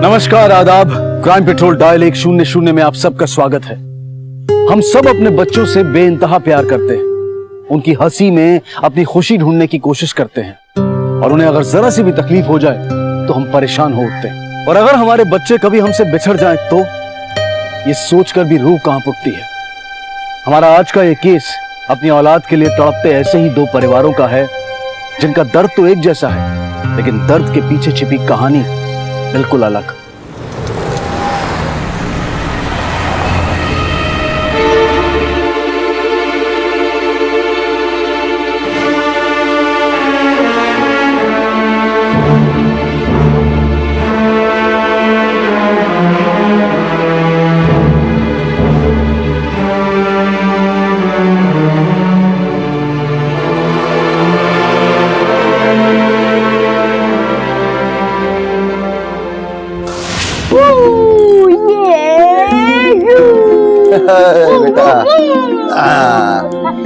नमस्कार, आदाब। Crime petrol dial 100 में आप सबका स्वागत है। हम सब अपने बच्चों से बेइंतहा प्यार करते हैं, उनकी हंसी में अपनी खुशी ढूंढने की कोशिश करते हैं, और उन्हें अगर जरा सी भी तकलीफ हो जाए तो हम परेशान हो उठते हैं। और अगर हमारे बच्चे कभी हमसे बिछड़ जाएं तो ये सोचकर भी रूह कांप उठती है। हमारा आज का ये केस अपनी औलाद के लिए तड़पते ऐसे ही दो परिवारों का है, जिनका दर्द तो एक जैसा है, लेकिन दर्द के पीछे छिपी कहानी बिल्कुल अलग।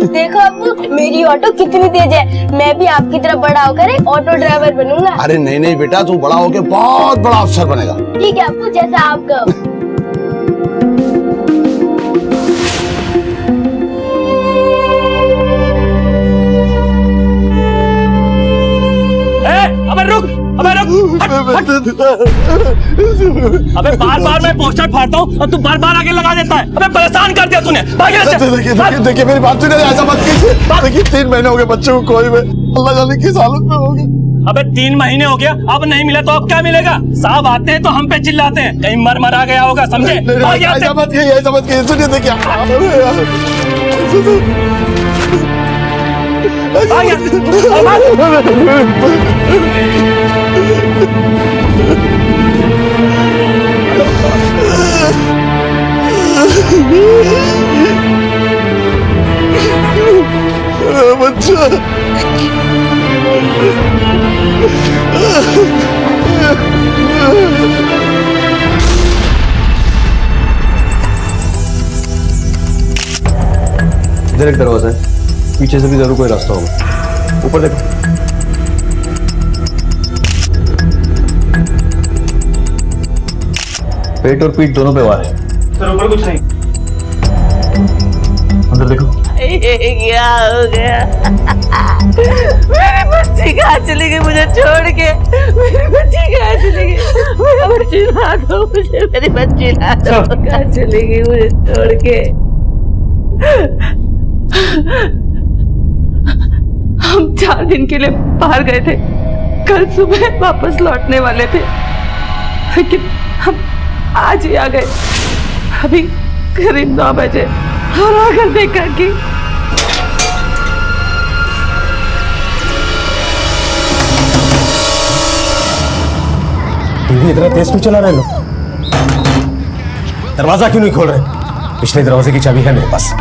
देखो अब्बू, मेरी ऑटो कितनी तेज है। मैं भी आपकी तरह बड़ा होकर एक ऑटो ड्राइवर बनूंगा। अरे नहीं नहीं बेटा, तू बड़ा होके बहुत बड़ा अफसर बनेगा। ठीक है अब्बू, जैसा आप कहो। अबे रुक, हट, हट। अबे बार मैं पोस्टर फाड़ता हूँ और तू बार आगे लगा देता है। अबे परेशान कर दिया तूने। देखिए मेरी बात सुनिए, ऐसा मत कीजिए। देखिए 3 महीने हो गए बच्चे को खोए हुए, अल्लाह जाने किस हालत में हो गए। अबे 3 महीने हो गया, अब नहीं मिला तो अब क्या मिलेगा? साहब आते हैं तो हम पे चिल्लाते हैं, कहीं मर गया होगा, समझे? ऐसा मत कीजिए, सुनिए देखिए। बच्चा इधर एक दरवाजा है, पीछे से भी जरूर कोई रास्ता होगा। ऊपर देखो। पेट और पीठ दोनों पे वार है। सर ऊपर कुछ नहीं। अंदर देखो। ये क्या हो गया? मेरी बच्ची कहाँ चली गई मुझे छोड़ के? मेरी बच्ची कहाँ चली गई? मेरी बच्ची ला दो मुझे, मेरी बच्ची ला दो। कहाँ चली गई मुझे छोड़ के? हम 4 दिन के लिए बाहर गए थे, कल सुबह वापस लौटने वाले थे, लेकिन हम आज ही आ गए। अभी करीब 9 बजे और आकर देखा कि टीवी इतना तेज क्यों चला रहे लोग? दरवाजा क्यों नहीं खोल रहे? पिछले दरवाजे की चाबी है मेरे पास,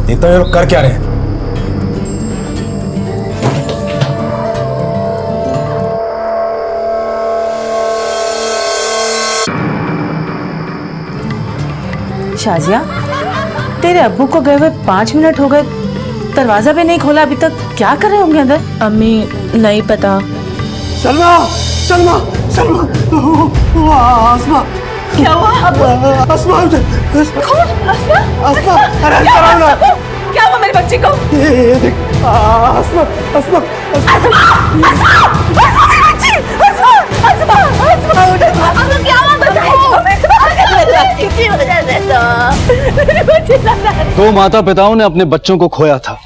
देखता हूँ ये लोग कर क्या रहे हैं। शाजिया, तेरे अब्बू को गए हुए 5 मिनट हो गए, दरवाजा भी नहीं खोला अभी तक। क्या कर रहे होंगे अंदर? अम्मी नहीं पता। सलमा सलमा सलमा, आसमा क्या हुआ? आसमा आसमा, अरे क्या हुआ मेरी बच्ची को? ये देख, आसमा आसमा दो माता पिताओं ने अपने बच्चों को खोया था।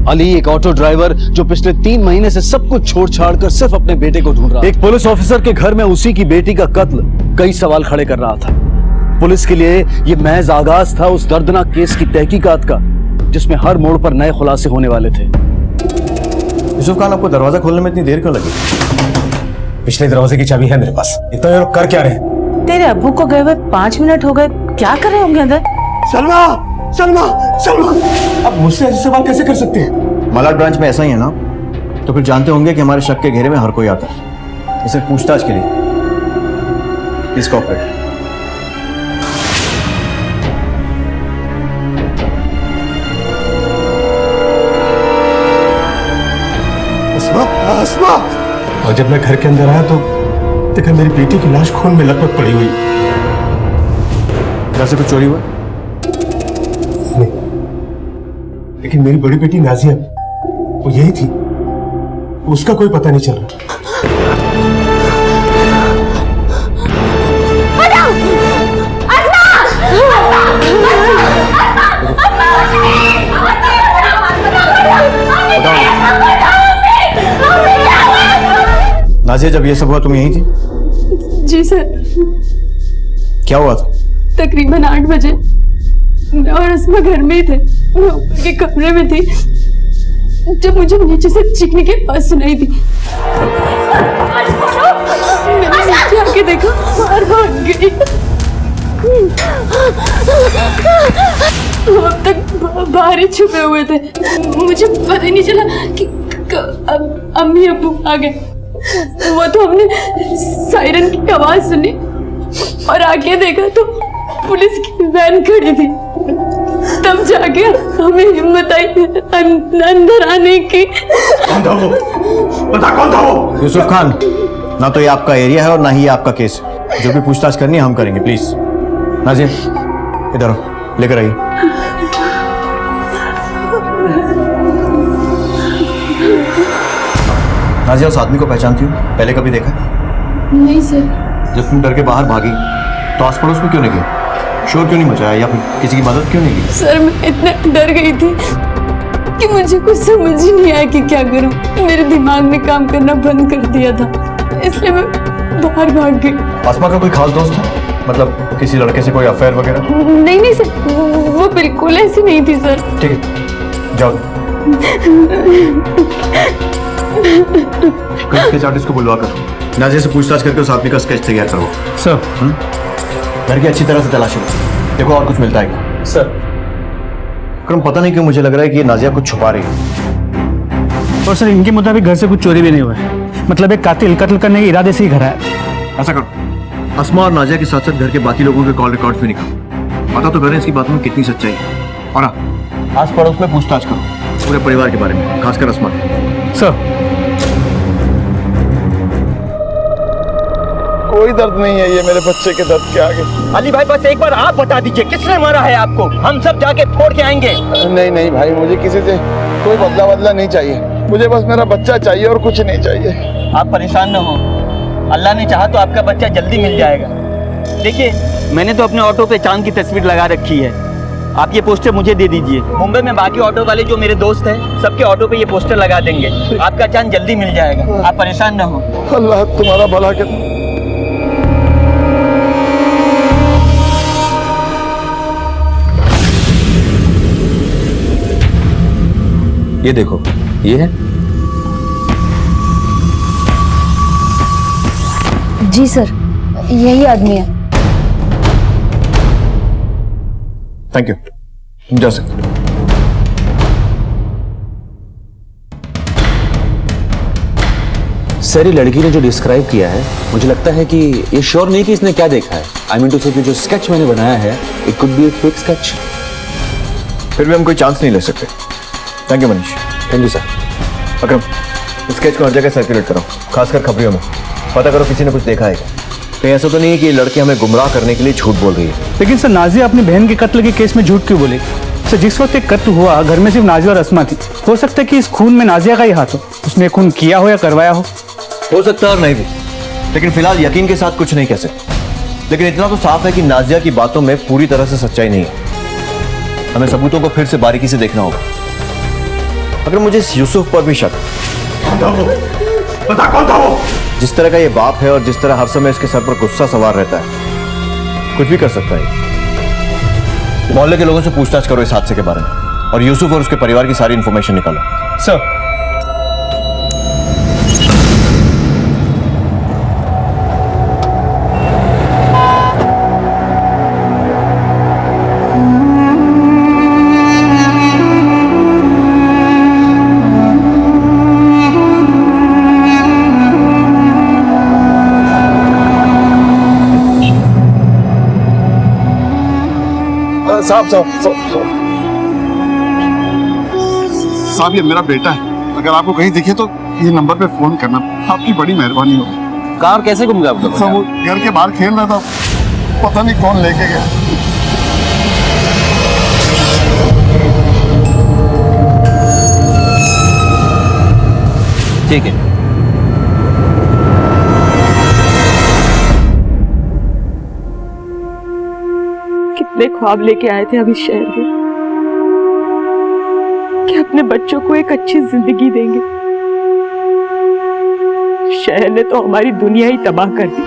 अली एक ऑटो ड्राइवर जो पिछले 3 महीने से सब कुछ छोड़ छाड़ कर सिर्फ अपने बेटे को ढूंढ रहा। एक पुलिस ऑफिसर के घर में उसी की बेटी का कत्ल कई सवाल खड़े कर रहा था। पुलिस के लिए ये महज आगाज था उस दर्दनाक केस की तहकीकात का, जिसमें हर मोड़ पर नए खुलासे होने वाले थे। यूसुफ खान, आपको दरवाजा खोलने में इतनी देर क्यों लगी? पिछले दरवाजे की चाबी है मेरे पास, देखता हूँ ये लोग कर क्या रहे हैं। तेरे अब्बू को गए हुए 5 मिनट हो गए, क्या कर रहे होंगे अंदर? सलमा सलमा सलमा, आप मुझसे ऐसे सवाल कैसे कर सकते हैं? मलाड ब्रांच में ऐसा ही है ना, तो फिर जानते होंगे कि हमारे शक के घेरे में हर कोई आता है। इसे पूछताछ के लिए प्लीज कोऑपरेट। आसमा, और जब मैं घर के अंदर आया तो देखा मेरी बेटी की लाश खून में लथपथ पड़ी हुई। घर से कुछ चोरी हुआ? नहीं, लेकिन मेरी बड़ी बेटी नाजिया वो यही थी, उसका कोई पता नहीं चल रहा। नाजिया, जब ये सब हुआ तुम यहीं थी? जी सर, क्या हुआ था? तकरीबन 8 बजे मैं और अस्मा घर में ही थे। मैं ऊपर के कमरे में थी जब मुझे नीचे से चीखने की आवाज सुनाई दी। मैंने नीचे आके देखा, बाहर भाग गई। वो अब तक बाहर ही छुपे हुए थे। मुझे पता ही नहीं चला कि अम्मी अब्बू आ गए। वो तो हमने सायरन की आवाज सुनी और आगे देखा तो पुलिस की वैन खड़ी थी। तब जाके हमें हिम्मत आई अंदर आने की। कौन था वो? बता कौन था वो? यूसुफ खान, ना तो ये आपका एरिया है और ना ही ये आपका केस है। जो भी पूछताछ करनी है हम करेंगे, प्लीज। नाजिया, इधर आओ, लेकर आइए। नाजिया, उस आदमी को पहचानती हो? पहले कभी देखा? नहीं सर। जब तुम डर के बाहर भागी तो आस पड़ोस में क्यों नहीं गई? शोर क्यों नहीं मचाया या फिर किसी की मदद क्यों नहीं की? सर, मैं इतना डर गई थी कि मुझे कुछ समझ ही नहीं आया कि क्या करूं। मेरे दिमाग ने काम करना बंद कर दिया था, इसलिए मैं बाहर भाग गई। आसमा का कोई खास दोस्त है? मतलब किसी लड़के से कोई अफेयर वगैरह? नहीं सर, वो बिल्कुल ऐसी नहीं थी सर। ठीक है, जाओ। स्केच आर्टिस्ट को बुलवा कर नाजिया से पूछताछ करके उस आदमी का स्केच तैयार करो। सर। घर की अच्छी तरह से तलाशी लो, देखो और कुछ मिलता है क्या। सर। विक्रम, पता नहीं क्यों मुझे लग रहा है कि ये नाजिया कुछ छुपा रही है। और सर, इनके मुताबिक घर से कुछ चोरी भी नहीं हुआ है। मतलब एक कातिल कत्ल करने के इरादे से ही घर आया। ऐसा करो, अस्मा और नाजिया के साथ साथ घर के बाकी लोगों के कॉल रिकॉर्ड्स भी निकालो। पता तो करें इसकी बातों में कितनी सच्चाई है। और आस पड़ोस में पूछताछ करो पूरे परिवार के बारे में, खासकर अस्मा के। सर। कोई दर्द नहीं है ये मेरे बच्चे के दर्द के आगे। अली भाई, बस एक बार आप बता दीजिए किसने मारा है आपको? हम सब जाके फोड़ के आएंगे। नहीं नहीं भाई, मुझे किसी से कोई बदला नहीं चाहिए। मुझे बस मेरा बच्चा चाहिए और कुछ नहीं चाहिए। आप परेशान न हो, अल्लाह ने चाहा तो आपका बच्चा जल्दी मिल जाएगा। देखिए, मैंने तो अपने ऑटो पे चांद की तस्वीर लगा रखी है। आप ये पोस्टर मुझे दे दीजिए। मुंबई में बाकी ऑटो वाले जो मेरे दोस्त हैं, सबके ऑटो पे ये पोस्टर लगा देंगे। आपका चांद जल्दी मिल जाएगा, आप परेशान न हो। अल्लाह तुम्हारा भला करे। ये देखो, ये है। जी सर, यही आदमी है। थैंक यू, तुम जा सकते हो। सर, ये लड़की ने जो डिस्क्राइब किया है, मुझे लगता है कि ये श्योर नहीं कि इसने क्या देखा है। आई मीन टू से कि जो स्केच मैंने बनाया है, it could be A fake sketch. फिर भी हम कोई चांस नहीं ले सकते। Thank you Manish. Thank you sir. Akram, sketch को हर जगह सर्कुलेट करो, खासकर खबरियों में। पता करो किसी ने कुछ देखा है क्या। कहीं ऐसा तो नहीं है कि ये लड़की हमें गुमराह करने के लिए झूठ बोल रही है। लेकिन सर, नाजिया अपनी बहन के कत्ल के केस में झूठ क्यों बोली? सर, जिस वक्त एक कत्ल हुआ, घर में सिर्फ नाजिया और अस्मा थी। हो सकता है कि इस खून में नाजिया का ही हाथ हो। उसने खून किया हो या करवाया हो सकता है और नहीं भी, लेकिन फिलहाल यकीन के साथ कुछ नहीं कह सकते। लेकिन इतना तो साफ है कि नाजिया की बातों में पूरी तरह से सच्चाई नहीं है। हमें सबूतों को फिर से बारीकी से देखना होगा। अगर मुझे इस यूसुफ पर भी शक, बता कौन था वो? जिस तरह का ये बाप है और जिस तरह हर समय इसके सर पर गुस्सा सवार रहता है, कुछ भी कर सकता है। मोहल्ले के लोगों से पूछताछ करो इस हादसे के बारे में और यूसुफ और उसके परिवार की सारी इंफॉर्मेशन निकालो। सर। साहब, ये मेरा बेटा है। अगर आपको कहीं दिखे तो ये नंबर पे फोन करना। आपकी बड़ी मेहरबानी होगी। कार कैसे गुम गया आपका? सब वो घर के बाहर खेल रहा था, पता नहीं कौन लेके गया। ठीक है, कितने ख्वाब लेके आए थे अभी शहर में कि अपने बच्चों को एक अच्छी जिंदगी देंगे। शहर ने तो हमारी दुनिया ही तबाह कर दी।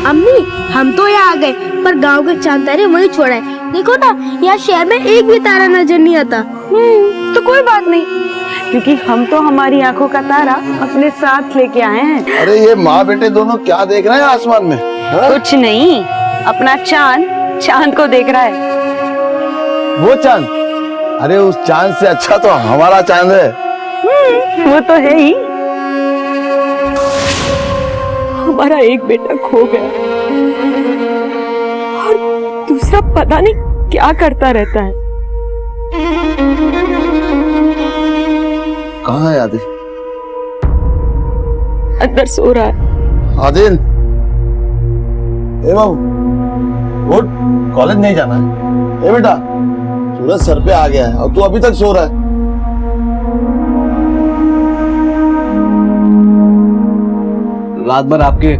अम्मी हम तो यहाँ आ गए पर गांव के चांद तारे वहीं छोड़े। देखो ना यहाँ शहर में एक भी तारा नजर नहीं आता। तो कोई बात नहीं, क्योंकि हम तो हमारी आंखों का तारा अपने साथ लेके आए हैं। अरे ये माँ बेटे दोनों क्या देख रहे हैं आसमान में? हाँ? कुछ नहीं, अपना चांद चांद को देख रहा है। वो चांद? अरे उस चांद से अच्छा तो हमारा चांद है। वो तो है ही। हमारा एक बेटा खो गया और दूसरा पता नहीं क्या करता रहता है। कहाँ है आदिल? अंदर सो रहा है। आदिल, ए बाबू, वो कॉलेज नहीं जाना है? ए बेटा, सूरज सर पे आ गया है और तू अभी तक सो रहा है। रात भर आपके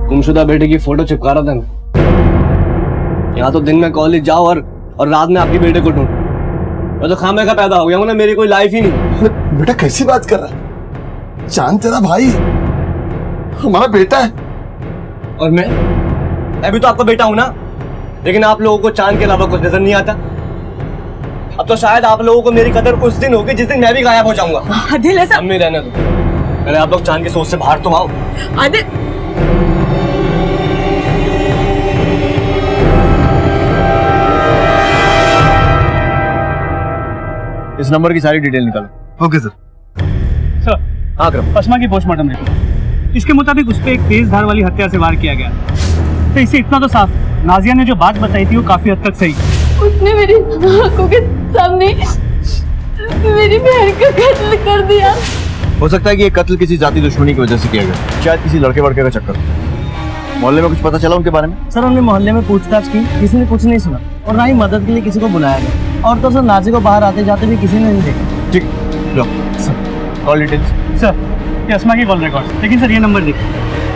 गुमशुदा बेटे की फोटो चिपका रहा था मैं। यहाँ तो दिन में कॉलेज जाओ और रात में आपके बेटे को ढूंढ। मैं तो खामे का पैदा हो गया हूँ ना, मेरी कोई लाइफ ही नहीं। बेटा कैसी बात कर रहा है? चांद तेरा भाई हमारा बेटा है। और मैं भी तो आपका बेटा हूं ना, लेकिन आप लोगों को चांद के अलावा कुछ नजर नहीं आता। अब तो शायद आप लोगों को मेरी कदर उस दिन होगी जिस दिन मैं भी गायब हो जाऊंगा। आदिल ऐसा अम्मी रहने दो, पहले आप लोग चांद की सोच से बाहर तो आओ। आदिल, इस नंबर की सारी डिटेल निकालो। Okay sir. सर, हाँ करो। असमा की पोस्टमार्टम रिपोर्ट, इसके मुताबिक उस पर एक तेज धार वाली हत्या से वार किया गया। तो इससे इतना तो साफ, नाजिया ने जो बात बताई थी वो काफी हद तक सही। उसने मेरी आंखों के सामने मेरी बहन का कत्ल कर दिया। हो सकता है कि ये कत्ल किसी जाति दुश्मनी की वजह से किया गया, शायद किसी लड़के वड़के का चक्कर। मोहल्ले में कुछ पता चला उनके बारे में? सर हमने मोहल्ले में पूछताछ की, किसी ने कुछ नहीं सुना और ना ही मदद के लिए किसी को बुलाया गया। और तो सर नाजी को बाहर आते जाते भी किसी ने नहीं देखा। ठीक, लो कॉल डिटेल्स। सर, ये असमा की कॉल रिकॉर्ड, लेकिन सर ये नंबर देखिए,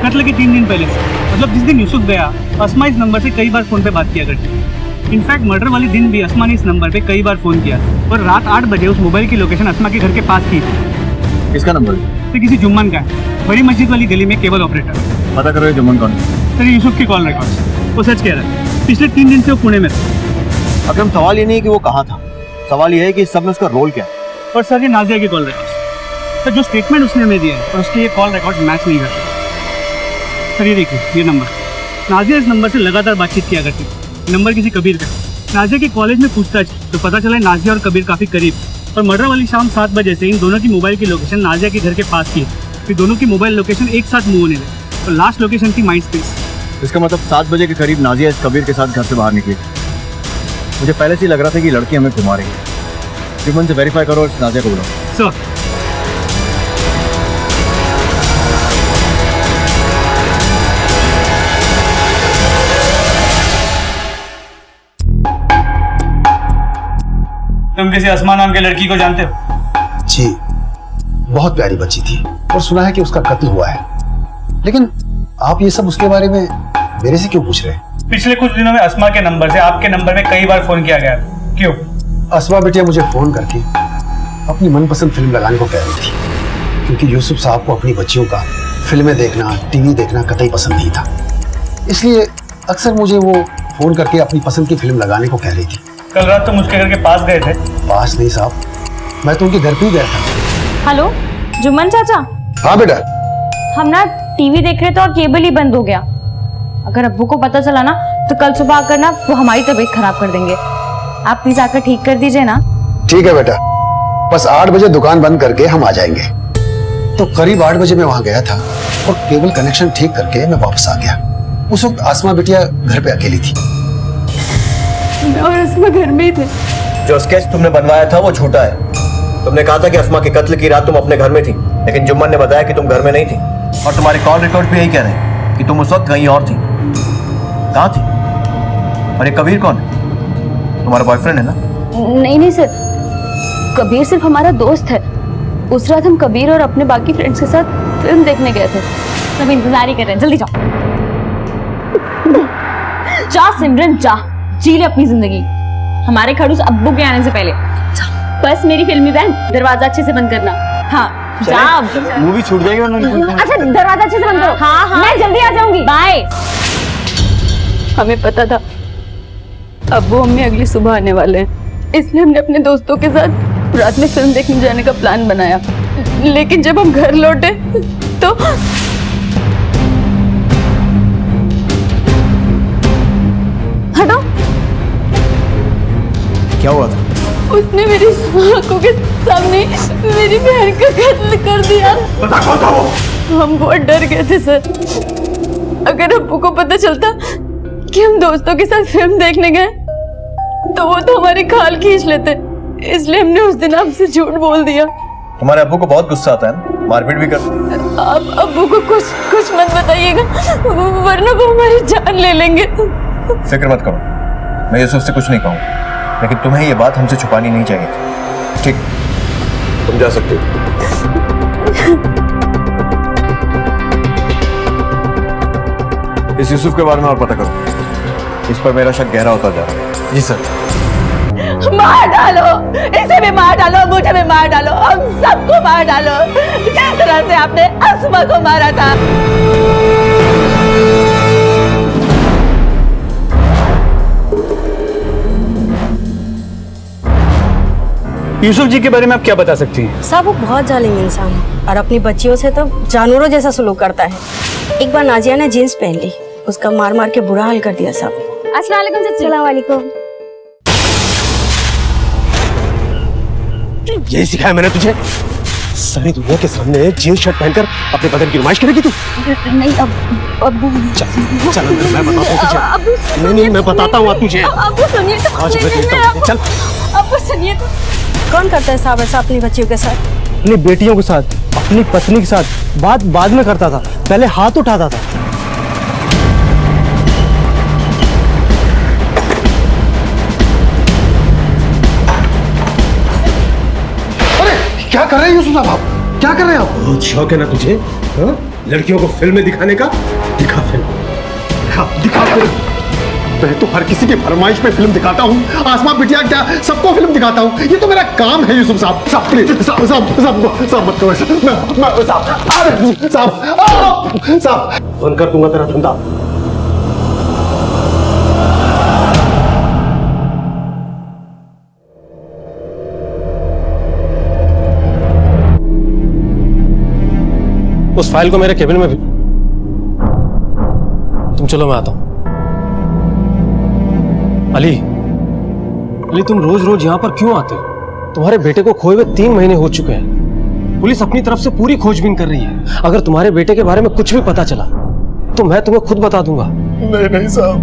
कत्ल के 3 दिन पहले से, मतलब जिस दिन यूसुफ गया, असमा इस नंबर से कई बार फोन पे बात किया करती। इनफैक्ट मर्डर वाले दिन भी असमा ने इस नंबर पे कई बार फोन किया और रात 8 बजे उस मोबाइल की लोकेशन असमा के घर के पास की थी। किसका नंबर? तो किसी जुम्मन का है, बड़ी मस्जिद वाली गली में केबल ऑपरेटर। पता करो ये जुम्मन कौन है। सर ये यूसुफ की कॉल रिकॉर्ड, वो सच कह रहा है, पिछले 3 दिन से वो पुणे में था। अकरम, सवाल ये नहीं है कि वो कहाँ था, सवाल ये है कि इस सब में उसका रोल क्या है। और सर ये नाजिया की कॉल रिकॉर्ड, सर जो स्टेटमेंट उसने हमें दिया है और उसके ये कॉल रिकॉर्ड मैच नहीं करते। सर ये देखिए, ये नंबर, नाजिया इस नंबर से लगातार बातचीत किया करती थी। नंबर किसी कबीर का। नाजिया के कॉलेज में पूछताछ तो पता चला नाजिया और कबीर काफी करीब, और मर्डर वाली शाम 7 बजे से इन दोनों की मोबाइल की लोकेशन नाजिया के घर के पास की। फिर दोनों की मोबाइल लोकेशन एक साथ मूव होने लगी और लास्ट लोकेशन थी माइंड स्पेस। इसका मतलब 7 बजे के करीब नाजिया इस कबीर के साथ घर से बाहर निकली। मुझे पहले से ही लग रहा था कि लड़की हमें घुमा रही है। जुम्मन से वेरीफाई करो और इस नाजिया को बुलाओ। सर तुम किसी असमा नाम के लड़की को जानते हो? जी, बहुत प्यारी बच्ची थी और सुना है कि उसका कत्ल हुआ है। लेकिन आप ये सब उसके बारे में मेरे से क्यों पूछ रहे हैं? पिछले कुछ दिनों में असमा के नंबर से आपके नंबर में कई बार फोन किया गया, क्यों? असमा बेटिया मुझे फोन करके अपनी मनपसंद फिल्म लगाने को कह रही थी, क्योंकि यूसुफ साहब को अपनी बच्चियों का फिल्में देखना, टीवी देखना कतई पसंद नहीं था। इसलिए अक्सर मुझे वो फोन करके अपनी पसंद की फिल्म लगाने को कह रही थी। कल रात तुम उसके घर के पास गए थे? पास नहीं साहब, मैं तो उनके घर पे ही गया था। हेलो जुम्मन चाचा। हाँ बेटा। हम ना टीवी देख रहे थे और केबल ही बंद हो गया। अगर अब्बू को पता चला ना तो कल सुबह आकर ना वो हमारी तबीयत खराब कर देंगे। आप प्लीज आकर ठीक कर दीजिए ना। ठीक है बेटा, बस 8 बजे दुकान बंद करके हम आ जाएंगे। तो करीब 8 बजे मैं वहां गया था और केबल कनेक्शन ठीक करके मैं वापस आ गया। उस वक्त आसमा बिटिया घर पे अकेली थी। और असमा घर में ही थे। जो स्केच तुमने बनवाया था वो झूठा है। तुमने कहा था कि असमा के कत्ल की रात तुम अपने घर में थी, लेकिन जुम्मन ने बताया कि तुम घर में नहीं थी। और तुम्हारे कॉल रिकॉर्ड भी यही कह रहे हैं कि तुम उस वक्त कहीं और थी। कहाँ थी? और ये कबीर कौन है? तुम्हारा बॉयफ्रेंड है ना? नहीं नहीं सर, कबीर सिर्फ हमारा दोस्त है। उस रात हम कबीर और अपने बाकी फ्रेंड्स के साथ फिल्म देखने गए थे। सब इंतजार ही कर रहे हैं, जल्दी जाओ। जा सिमरन जा, जी ले अपनी जिंदगी हमारे खड़ूस अब्बू के आने से पहले। बस मेरी फिल्मी बहन, दरवाजा अच्छे से बंद करना। हाँ जा, मूवी छूट जाएगी वरना। अच्छा दरवाजा अच्छे से बंद करो। हाँ हाँ मैं जल्दी आ जाऊंगी, बाय। हमें पता था अब्बू अम्मी अगली सुबह आने वाले हैं, इसलिए हमने अपने दोस्तों के साथ रात में फिल्म देखने जाने का प्लान बनाया। लेकिन जब हम घर लौटे तो हटो। क्या हुआ था? उसने मेरी आंखों के सामने मेरी बहन का कत्ल कर दिया। बता कौन था वो? हम बहुत डर गए थे सर। अगर अब्बू को पता चलता कि हम दोस्तों के साथ फिल्म देखने गए तो वो तो हमारी खाल खींच लेते, इसलिए हमने उस दिन आपसे झूठ बोल दिया। तुम्हारे अब्बू को बहुत गुस्सा आता है ना, मारपीट भी करते। आप अब्बू को कुछ मत बताइएगा, वरना वो हमारी जान ले लेंगे। फिक्र मत करो, मैं यूसुफ से कुछ नहीं कहूँगा, लेकिन तुम्हें ये बात हमसे छुपानी नहीं चाहिए थी। ठीक, तुम जा सकते हो। इस यूसुफ के बारे में और पता करो, इस पर मेरा शक गहरा होता जा रहा है। जी सर। मार डालो, इसे भी मार डालो, मुझे भी मार डालो, हम सबको मार डालो, जिस तरह से आपने अस्मा को मारा था। यूसुफ जी के बारे में आप क्या बता सकती हैं? साहब वो बहुत जालिम इंसान है और अपनी बच्चियों से तो जानवरों जैसा सलूक करता है। एक बार नाजिया ने जींस पहन ली, उसका मार मार के बुरा हाल कर दिया साहब। अस्सलाम वालेकुम। यही सिखाया मैंने तुझे? सारी दुनिया के सामने जींस शर्ट पहनकर अपने बदन की नुमाइश करेगी तू? नहीं अब चल मैं बताता हूँ तुझे। नहीं मैं बताता हूँ तुझे। अब्बू सुनिए तो, आज मैं देखता हूँ। चल। अब्बू सुनिए तो। कौन करता है साहब ऐसा अपनी बच्चियों के साथ? अपनी बेटियों के साथ, अपनी पत्नी के साथ बात बाद में करता था, पहले हाथ उठाता था। क्या कर रहे हैं यूसुफ साहब आप? क्या कर रहे हैं आप? बहुत शौक है ना तुझे, हाँ? लड़कियों को फिल्म में दिखाने का? दिखा फिल्म, दिखा फिल्म। मैं तो हर किसी की फरमाइश पे फिल्म दिखाता हूँ। आसमा बिटिया क्या सबको फिल्म दिखाता हूँ, ये तो मेरा काम है यूसुफ साहब। साहब प्लीज, साहब मत करो ऐसा। मैं साहब बंद कर दूंगा तेरा धंधा। उस फाइल को मेरे केबिन में भी। तुम चलो मैं आता हूं। अली, तुम रोज रोज यहां पर क्यों आते हो? तुम्हारे बेटे को खोए हुए 3 महीने हो चुके हैं। पुलिस अपनी तरफ से पूरी खोजबीन कर रही है। अगर तुम्हारे बेटे के बारे में कुछ भी पता चला तो मैं तुम्हें खुद बता दूंगा। नहीं साहब,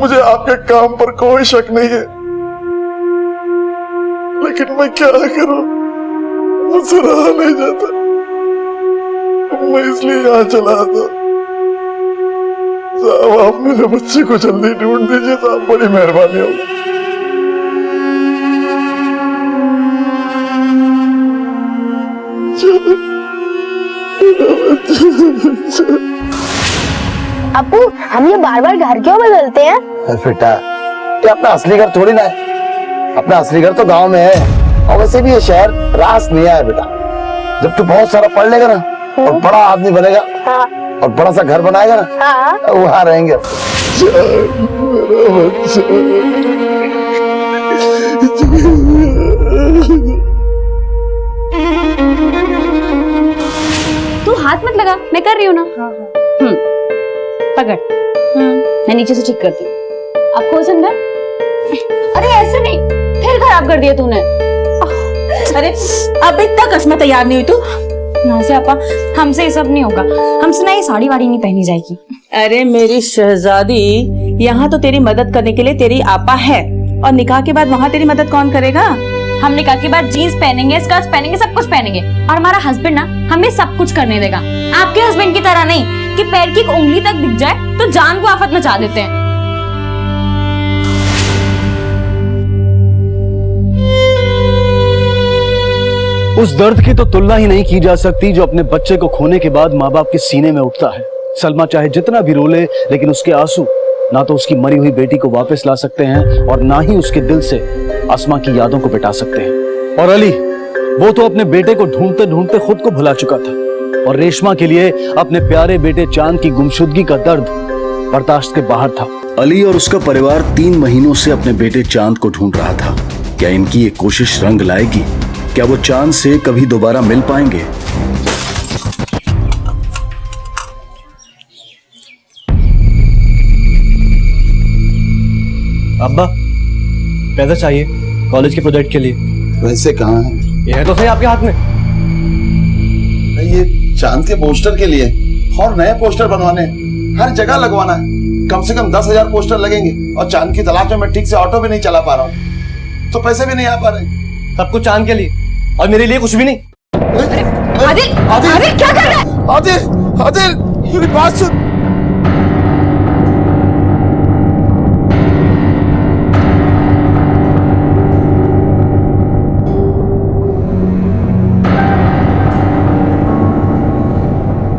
मुझे आपके काम पर कोई शक नहीं है, लेकिन मैं क्या करूं, मुझसे रहा नहीं जाता। मैं इसलिए यहाँ चला था। साहब आप मेरे बच्चे को जल्दी ढूंढ दीजिए साहब, बड़ी मेहरबानी होगी। अप्पू हम ये बार बार घर क्यों बदलते हैं? बेटा ये अपना असली घर थोड़ी ना है, अपना असली घर तो गांव में है। और वैसे भी ये शहर रास नहीं है बेटा। जब तू बहुत सारा पढ़ लेगा ना और बड़ा आदमी बनेगा, हाँ। और बड़ा सा घर बनाएगा ना, हाँ। तो वहां रहेंगे। तू हाथ मत लगा, मैं कर रही हूँ ना। पकड़। मैं नीचे से ठीक करती हूँ। अब खोज अंदर। अरे ऐसे नहीं, फिर खराब कर दिया तूने। अरे अब इतना कसम तैयार नहीं हुई तू? नाज़िया आपा, हमसे ये सब नहीं होगा। हमसे ना ये साड़ी वाड़ी नहीं पहनी जाएगी। अरे मेरी शहजादी, यहाँ तो तेरी मदद करने के लिए तेरी आपा है, और निकाह के बाद वहाँ तेरी मदद कौन करेगा? हमने कहा कि बार जीन्स पहनेंगे, स्कर्ट्स पहनेंगे, सब कुछ पहनेंगे और हमारा हस्बैंड ना हमें सब कुछ करने देगा। आपके हस्बैंड की तरह नहीं कि पैर की एक उंगली तक दिख जाए तो जान को आफत मचा देते हैं। उस दर्द की तो तुलना ही नहीं की जा सकती जो अपने बच्चे को खोने के बाद माँ बाप के सीने में उठता है। सलमा चाहे जितना भी रोले, लेकिन उसके आंसू ना तो उसकी मरी हुई बेटी को वापस ला सकते हैं और ना ही उसके दिल से अस्मा की यादों को मिटा सकते हैं। और अली, वो तो अपने बेटे को ढूंढते ढूंढते खुद को भुला चुका था और रेशमा के लिए अपने प्यारे बेटे चांद की गुमशुदगी का दर्द बर्दाश्त के बाहर था। अली और उसका परिवार 3 महीनों से अपने बेटे चांद को ढूंढ रहा था। क्या इनकी ये कोशिश रंग लाएगी? क्या वो चांद से कभी दोबारा मिल पाएंगे? अब्बा, पैसा चाहिए कॉलेज के प्रोजेक्ट के लिए। वैसे कहाँ है? ये है तो सही आपके हाथ में। ये चांद के पोस्टर के लिए और नए पोस्टर बनवाने, हर जगह लगवाना है। कम से कम 10,000 पोस्टर लगेंगे और चांद की तलाश में मैं ठीक से ऑटो भी नहीं चला पा रहा हूँ, तो पैसे भी नहीं आ पा रहे। सब कुछ चांद के लिए और मेरे लिए कुछ भी नहीं। आदिल, आदिल क्या कर रहा है? आदिल, आदिल, मेरी बात सुन।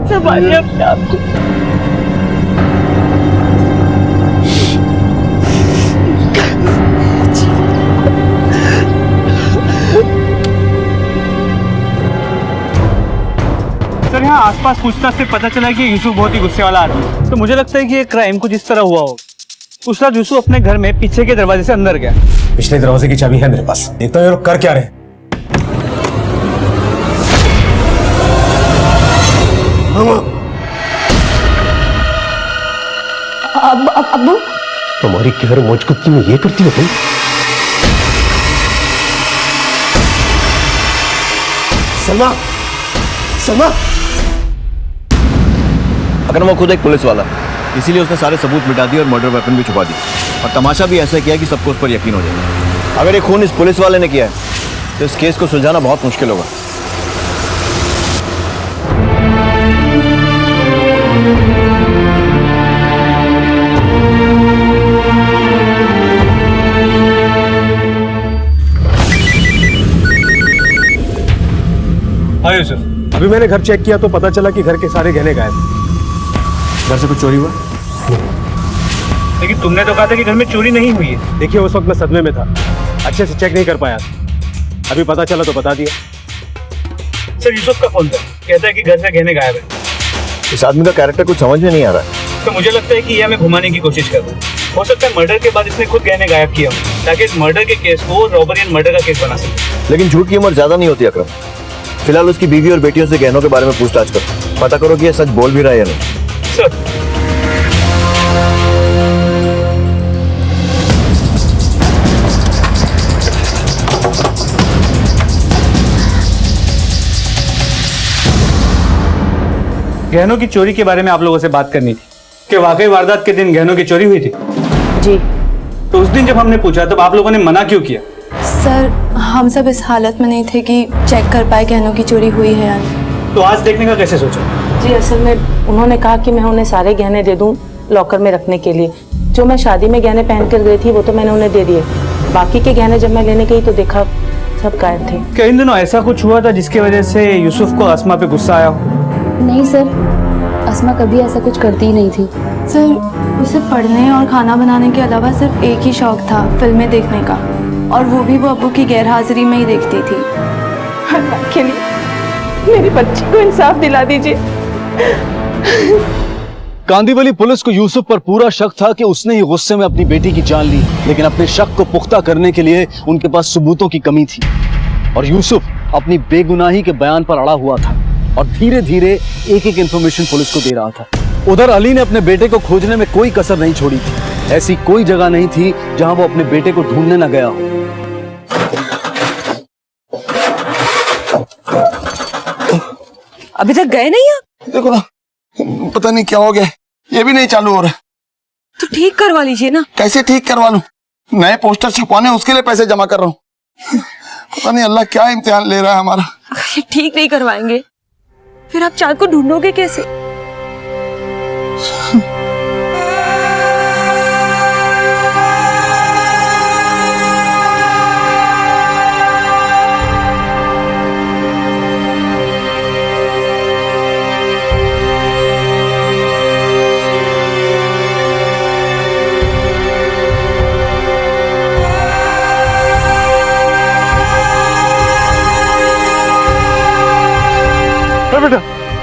संभालिए अपने आप को। सर, यहाँ आसपास पूछताछ से पता चला कि यूसुफ बहुत ही गुस्से वाला आदमी है। तो मुझे लगता है कि ये क्राइम कुछ इस तरह हुआ हो। उस रात यूसुफ अपने घर में पीछे के दरवाजे से अंदर गया। पिछले दरवाजे की चाबी है मेरे पास, देखता हूँ ये लोग कर क्या रहे हैं। अब्बू, तुम्हारी गैर मौजूदगी में ये करती हो तुम? सलमा, सलमा। अगर वो खुद एक पुलिस वाला, इसीलिए उसने सारे सबूत मिटा दिए और मर्डर वेपन भी छुपा दिया। और तमाशा भी ऐसा किया कि सबको उस पर यकीन हो जाए। अगर ये खून इस पुलिस वाले ने किया है तो इस केस को सुलझाना बहुत मुश्किल होगा। हाँ यूसुफ। अभी मैंने घर चेक किया तो पता चला कि घर के सारे गहने गायब हैं। घर से कुछ चोरी हुआ? लेकिन तुमने तो कहा था कि घर में चोरी नहीं हुई है। देखिए, उस वक्त मैं सदमे में था, अच्छे से चेक नहीं कर पाया। अभी पता चला तो बता दिया। सर, यूसुफ का फोन था, कहता है कि घर से गहने गायब है। इस आदमी का कैरेक्टर कुछ समझ में नहीं आ रहा है। तो मुझे लगता है कि ये हमें घुमाने की कोशिश कर रहा है। हो सकता है मर्डर के बाद इसने खुद गहने गायब किया हो ताकि इस मर्डर के केस को रॉबरी एंड मर्डर का केस बना सके। लेकिन झूठ की उम्र ज्यादा नहीं होती अकरम। फिलहाल उसकी बीवी और बेटियों से गहनों के बारे में पूछताछ करो, पता करो कि ये सच बोल भी रहा है या नहीं। सर, गहनों की चोरी के बारे में आप लोगों से बात करनी थी कि वाकई वारदात के दिन गहनों की चोरी हुई थी। जी तो उस दिन जब हमने पूछा तब आप लोगों ने मना क्यों किया? सर, हम सब इस हालत में नहीं थे कि चेक कर पाए गहनों की चोरी हुई है या नहीं। तो आज देखने का कैसे सोचा? जी, असल में उन्होंने कहा कि मैं उन्हें सारे गहने दे दूं लॉकर में रखने के लिए। जो मैं शादी में गहने पहन कर गई थी वो तो मैंने उन्हें दे दिए, बाकी के गहने जब मैं लेने गई तो देखा सब गायब थे। क्या इन दिनों ऐसा कुछ हुआ था जिसकी वजह से यूसुफ को अस्मा पे गुस्सा आया हो? नहीं सर, अस्मा कभी ऐसा कुछ करती ही नहीं थी। सर, उसे पढ़ने और खाना बनाने के अलावा सिर्फ एक ही शौक था, फिल्में देखने का, और वो भी वो अब्बू की गैरहाजिरी में ही देखती थी। अल्लाह के लिए मेरी बच्ची को इंसाफ दिला दीजिए। कांदीवली पुलिस को यूसुफ पर पूरा शक था कि उसने ही गुस्से में अपनी बेटी की जान ली, लेकिन अपने शक को पुख्ता करने के लिए उनके पास सबूतों की कमी थी और यूसुफ अपनी बेगुनाही के बयान पर अड़ा हुआ था और धीरे धीरे एक एक इंफॉर्मेशन पुलिस को दे रहा था। उधर अली ने अपने बेटे को खोजने में कोई कसर नहीं छोड़ी थी। ऐसी कोई जगह नहीं थी जहां वो अपने बेटे को ढूंढने न गया हो। अभी तक गए नहीं आप? देखो ना, पता नहीं क्या हो गया, ये भी नहीं चालू हो रहा। तो ठीक करवा लीजिए ना। कैसे ठीक करवा लूं? नए पोस्टर छपवाने उसके लिए पैसे जमा कर रहा हूँ। पता नहीं अल्लाह क्या इम्तिहान ले रहा है हमारा। अगर ये ठीक नहीं करवाएंगे फिर आप चांद को ढूंढोगे कैसे?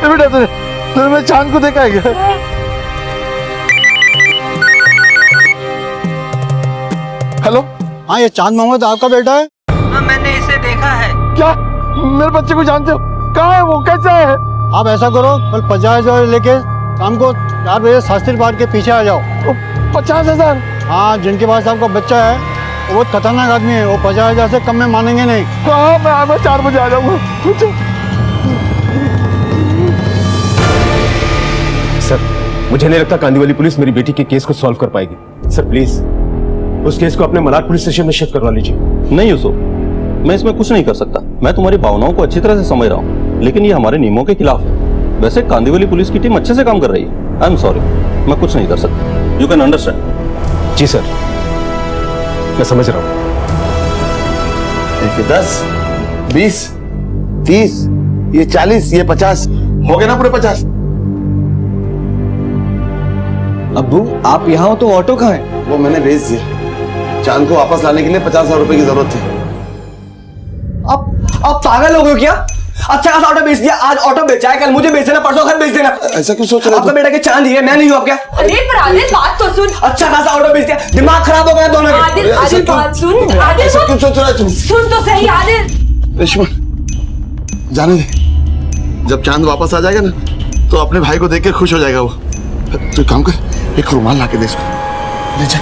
बेटा तुझे मैं चांद को देखा है क्या? हेलो, हाँ ये चांद मोहम्मद आपका बेटा है? हाँ मैंने इसे देखा है। क्या मेरे बच्चे को जानते हो? कहाँ है वो, कैसा है? आप ऐसा करो, कल 50,000 लेके शाम को 4 बजे शास्त्री पार्क के पीछे आ जाओ। 50,000? हाँ, जिनके पास आपका बच्चा है वो बहुत खतरनाक आदमी है, वो 50,000 से कम में मानेंगे नहीं। हाँ मैं 4 बजे आ जाऊंगा। सर मुझे नहीं लगता कांदीवली पुलिस मेरी बेटी के केस को सॉल्व कर पाएगी। सर प्लीज उस केस को अपने मलाड पुलिस स्टेशन में शिफ्ट करवा लीजिए। नहीं यूसुफ, मैं इसमें कुछ नहीं कर सकता। मैं तुम्हारी भावनाओं को अच्छी तरह से समझ रहा हूँ, लेकिन ये हमारे नियमों के खिलाफ है। वैसे कांदीवली पुलिस की टीम अच्छे से काम कर रही है। आई एम सॉरी, मैं कुछ नहीं कर सकता। You can understand. जी सर, मैं समझ रहा हूँ। 10, 20, 30, ये 40, ये 50 हो गए ना पूरे 50। अब्बू आप यहाँ हो तो ऑटो कहाँ है? वो मैंने भेज दिया। चांद को वापस लाने के लिए 50,000 रुपए की जरूरत थी। आप पागल हो गए क्या? अच्छा खासा ऑटो बेच दिया, आज ऑटो बेचा है, कल मुझे बेच देना, परसों घर बेच देना। ऐसा क्यों सोच रहे हो? आपका बेटा के चांद ही है, मैं नहीं हूँ। आप क्या? अरे पर आदिल बात तो सुन। अच्छा खासा ऑटो बेच दिया, दिमाग खराब हो गया दोनों के। आदिल बात सुन। आदिल ऐसा क्यों सोच रहा है तुम? सुन तो सही आदिल। रेशमा जाने दे, जब चांद वापस आ जाएगा ना तो अपने भाई को देख के खुश हो जाएगा वो। तो काम कर, एक रुमाल ला के दे इसको, ले जा।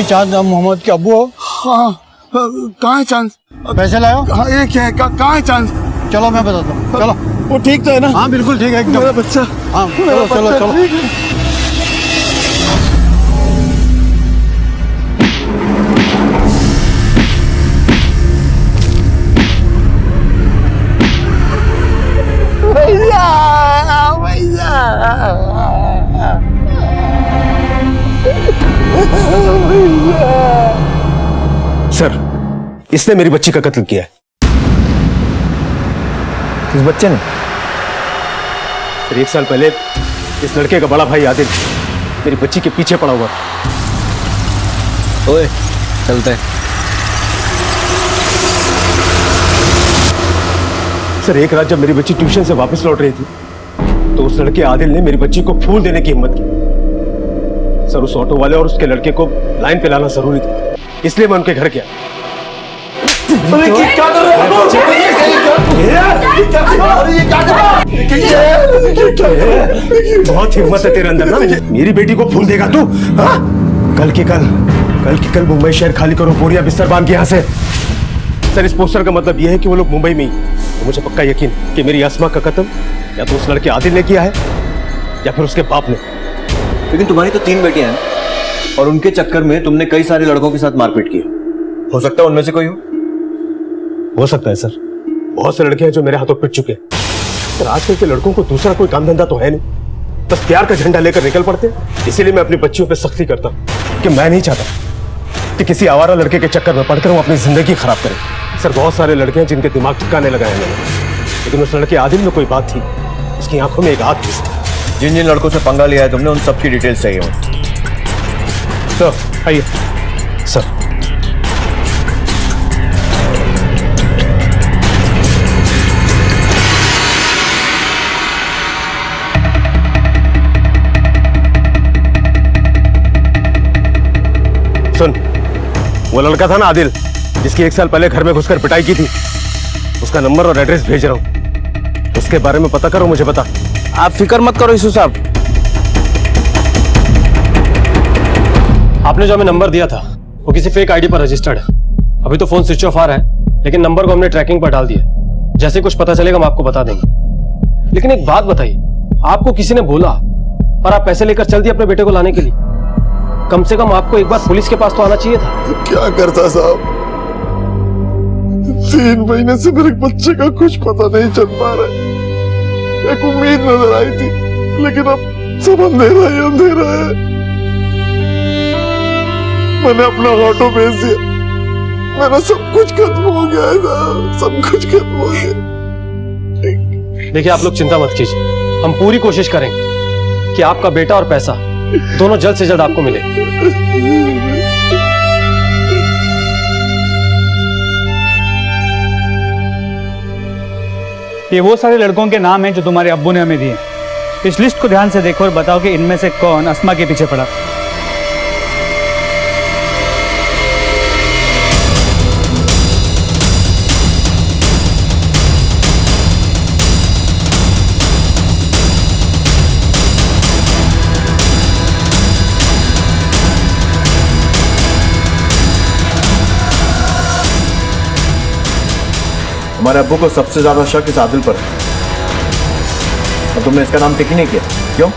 चांद मोहम्मद के अब्बू हो? हाँ, कहाँ है चांद? पैसे लाओ। हाँ ये क्या है, कहाँ है चांद? चलो मैं बताता हूँ, चलो। वो ठीक तो है ना? हाँ बिल्कुल ठीक है एकदम। मेरा बच्चा, हाँ चलो चलो चलो। सर इसने मेरी बच्ची का कत्ल किया है। किस बच्चे ने? फिर 1 साल पहले इस लड़के का बड़ा भाई आदिल मेरी बच्ची के पीछे पड़ा हुआ। ओए चलते हैं। सर एक रात जब मेरी बच्ची ट्यूशन से वापस लौट रही थी तो उस लड़के आदिल ने मेरी बच्ची को फूल देने की हिम्मत की। सर उस ऑटो वाले और उसके लड़के को लाइन पे लाना जरूरी था, इसलिए मैं उनके घर गया। क्या कर रहे हो? बहुत हिम्मत है तेरे अंदर ना। मेरी बेटी को फूल देगा तू? हाँ? कल की कल मुंबई शहर खाली करो, बोरिया बिस्तर बांध के यहाँ से। सर इस पोस्टर का मतलब यह है कि वो लोग मुंबई में ही। तो मुझे पक्का यकीन कि मेरी अस्मा का कत्ल या तो उस लड़के आदिल ने किया है या फिर उसके बाप ने। लेकिन तुम्हारी तो 3 बेटियां हैं और उनके चक्कर में तुमने कई सारे लड़कों के साथ मारपीट की। हो सकता है उनमें से कोई हो सकता है सर, बहुत से लड़के हैं जो मेरे हाथों पिट चुके हैं। सर आजकल के लड़कों को दूसरा कोई काम धंधा तो है नहीं, बस प्यार का झंडा लेकर निकल पड़ते। इसीलिए मैं अपनी बच्चियों पे सख्ती करता हूं कि मैं नहीं चाहता कि किसी आवारा लड़के के चक्कर में पड़कर वो अपनी जिंदगी खराब करें। सर बहुत सारे लड़के हैं जिनके दिमाग ठिकाने लगाए हैं मैंने, लेकिन उस लड़के आदिल में कोई बात थी, उसकी आंखों में एक आग थी। जिन जिन लड़कों से पंगा लिया है तुमने उन सबकी डिटेल्स चाहिए हो। सर आइए। सर सुन, वो लड़का था ना आदिल, जिसकी 1 साल पहले घर में घुसकर पिटाई की थी, उसका नंबर और एड्रेस भेज रहा हूँ। उसके बारे में पता करो, मुझे बता। आप फिक्र मत करो यूसुफ साहब। आपने जो हमें नंबर दिया था वो किसी फेक आईडी पर रजिस्टर्ड है। अभी तो फोन स्विच ऑफ आ रहा है, लेकिन नंबर को हमने ट्रैकिंग पर डाल दिया। जैसे कुछ पता चलेगा हम आपको बता देंगे। लेकिन एक बात बताइए, आपको किसी ने बोला और आप पैसे लेकर चल दिए अपने बेटे को लाने के लिए? कम से कम आपको एक बार पुलिस के पास तो आना चाहिए था। क्या करता साहब, 3 महीने से मेरे बच्चे का कुछ पता नहीं चल पा रहा है। एक उम्मीद नजर आई थी, लेकिन अब सब अंधेरा ही अंधेरा है। मैंने अपना ऑटो बेच दिया, मेरा सब कुछ खत्म हो गया है साहब, सब कुछ खत्म हो गया। देखिए आप लोग चिंता मत कीजिए, हम पूरी कोशिश करेंगे कि आपका बेटा और पैसा दोनों जल्द से जल्द आपको मिले। ये वो सारे लड़कों के नाम हैं जो तुम्हारे अब्बू ने हमें दिए। इस लिस्ट को ध्यान से देखो और बताओ कि इनमें से कौन अस्मा के पीछे पड़ा। हमारे अब्बू को सबसे ज्यादा शक इस आदिल पर है, और तुमने इसका नाम टिक ही नहीं किया, क्यों?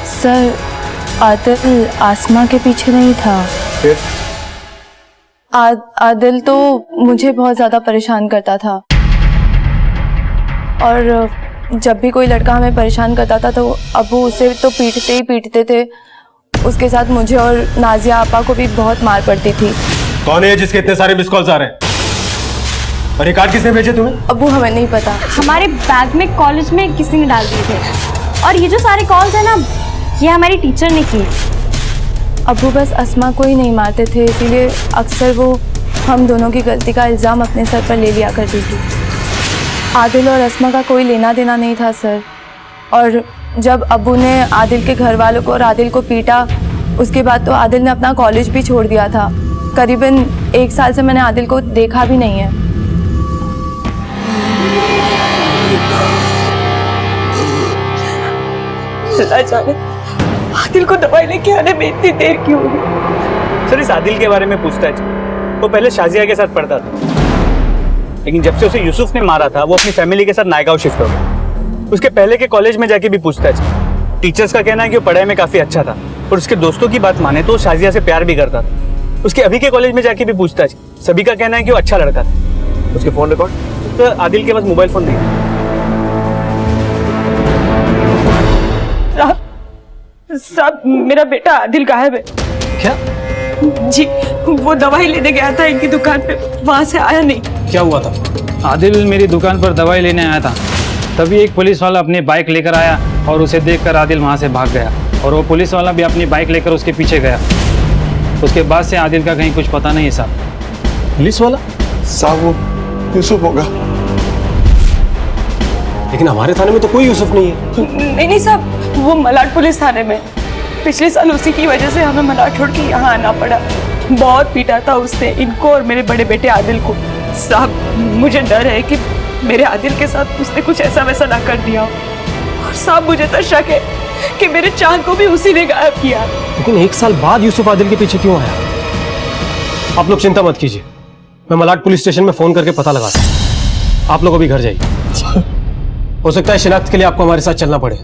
सर, आदिल आसमा के पीछे नहीं था। फिर? आदिल तो मुझे बहुत ज़्यादा परेशान करता था, और जब भी कोई लड़का हमें परेशान करता था तो अब्बू उसे तो पीटते ही पीटते थे। उसके साथ मुझे और नाजिया आपा को भी बहुत मार पड़ती थी। कौन है जिसके इतने सारे मिस कॉल्स आ रहे हैं? और ये कार्ड किसने भेजे तुम्हें? अब्बू हमें नहीं पता। हमारे बैग में कॉलेज में किसी ने डाल दिए थे, और ये जो सारे कॉल्स है ना, ये हमारी टीचर ने की। अब्बू बस अस्मा को ही नहीं मारते थे, इसीलिए अक्सर वो हम दोनों की गलती का इल्ज़ाम अपने सर पर ले लिया करती थी। आदिल और अस्मा का कोई लेना देना नहीं था सर। और जब अब्बू ने आदिल के घर वालों को और आदिल को पीटा, उसके बाद तो आदिल ने अपना कॉलेज भी छोड़ दिया था। करीबन 1 साल से मैंने आदिल को देखा भी नहीं है। जाने आदिल को दवाई लेके आने में इतनी देर क्यों हुई? सर, इस आदिल के बारे में पूछताछ, वो पहले शाजिया के साथ पढ़ता था, लेकिन जब से उसे यूसुफ ने मारा था वो अपनी फैमिली के साथ नायगांव शिफ्ट हो गया। उसके पहले के कॉलेज में जाके भी पूछताछ, टीचर्स का कहना है कि वो पढ़ाई में काफी अच्छा था, और उसके दोस्तों की बात माने तो शाजिया से प्यार भी करता था। उसके अभी के कॉलेज में जाके भी पूछताछ, सभी का कहना है कि वो अच्छा लड़का था। उसके फोन रिकॉर्ड? तो आदिल के पास मोबाइल फोन नहीं। साहब, मेरा बेटा आदिल गायब है। क्या? जी, वो दवाई लेने गया था इनकी दुकान पे, वहां से आया नहीं। क्या हुआ था? आदिल मेरी दुकान पर दवाई लेने आया था, तभी एक पुलिस वाला अपनी बाइक लेकर आया और उसे देखकर आदिल वहां से भाग गया, और वो पुलिस वाला भी अपनी बाइक लेकर उसके पीछे गया। उसके बाद से आदिल का कहीं कुछ पता नहीं है साहब। पुलिस वाला? साहब वो यूसुफ होगा। लेकिन हमारे थाने में तो कोई यूसुफ नहीं है। नहीं साहब, वो मलाड पुलिस थाने में। पिछले साल उसी की वजह से हमें मलाड छोड़ के यहाँ आना पड़ा। बहुत पीटा था उसने इनको और मेरे बड़े बेटे आदिल को। साहब, मुझे डर है कि मेरे आदिल के साथ उसने कुछ ऐसा वैसा ना कर दिया। और साहब, मुझे तो शक है कि मेरे चांद को भी उसी ने गायब किया। लेकिन 1 साल बाद यूसुफ आदिल के पीछे क्यों आया? आप लोग चिंता मत कीजिए, मैं मलाड पुलिस स्टेशन में फोन करके पता लगाता हूं। आप लोग अभी घर जाइए, हो सकता है शिनाख्त के लिए आपको हमारे साथ चलना पड़े।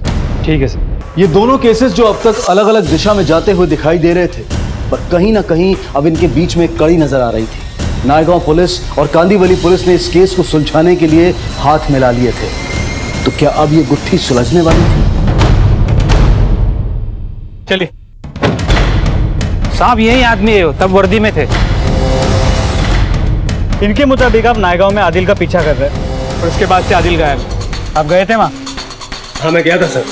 ठीक है सर। ये दोनों केसेस जो अब तक अलग अलग दिशा में जाते हुए दिखाई दे रहे थे, पर कहीं ना कहीं अब इनके बीच में एक कड़ी नजर आ रही थी। नायगांव पुलिस और कांदीवली पुलिस ने इस केस को सुलझाने के लिए हाथ मिला लिए थे। तो क्या अब ये गुत्थी सुलझने वाली थी? चलिए साहब, यही आदमी है, तब वर्दी में थे। इनके मुताबिक आप नायगांव में आदिल का पीछा कर रहे हैं, और उसके बाद से आदिल गायब। आप गए थे वहाँ? हाँ, मैं गया था सर,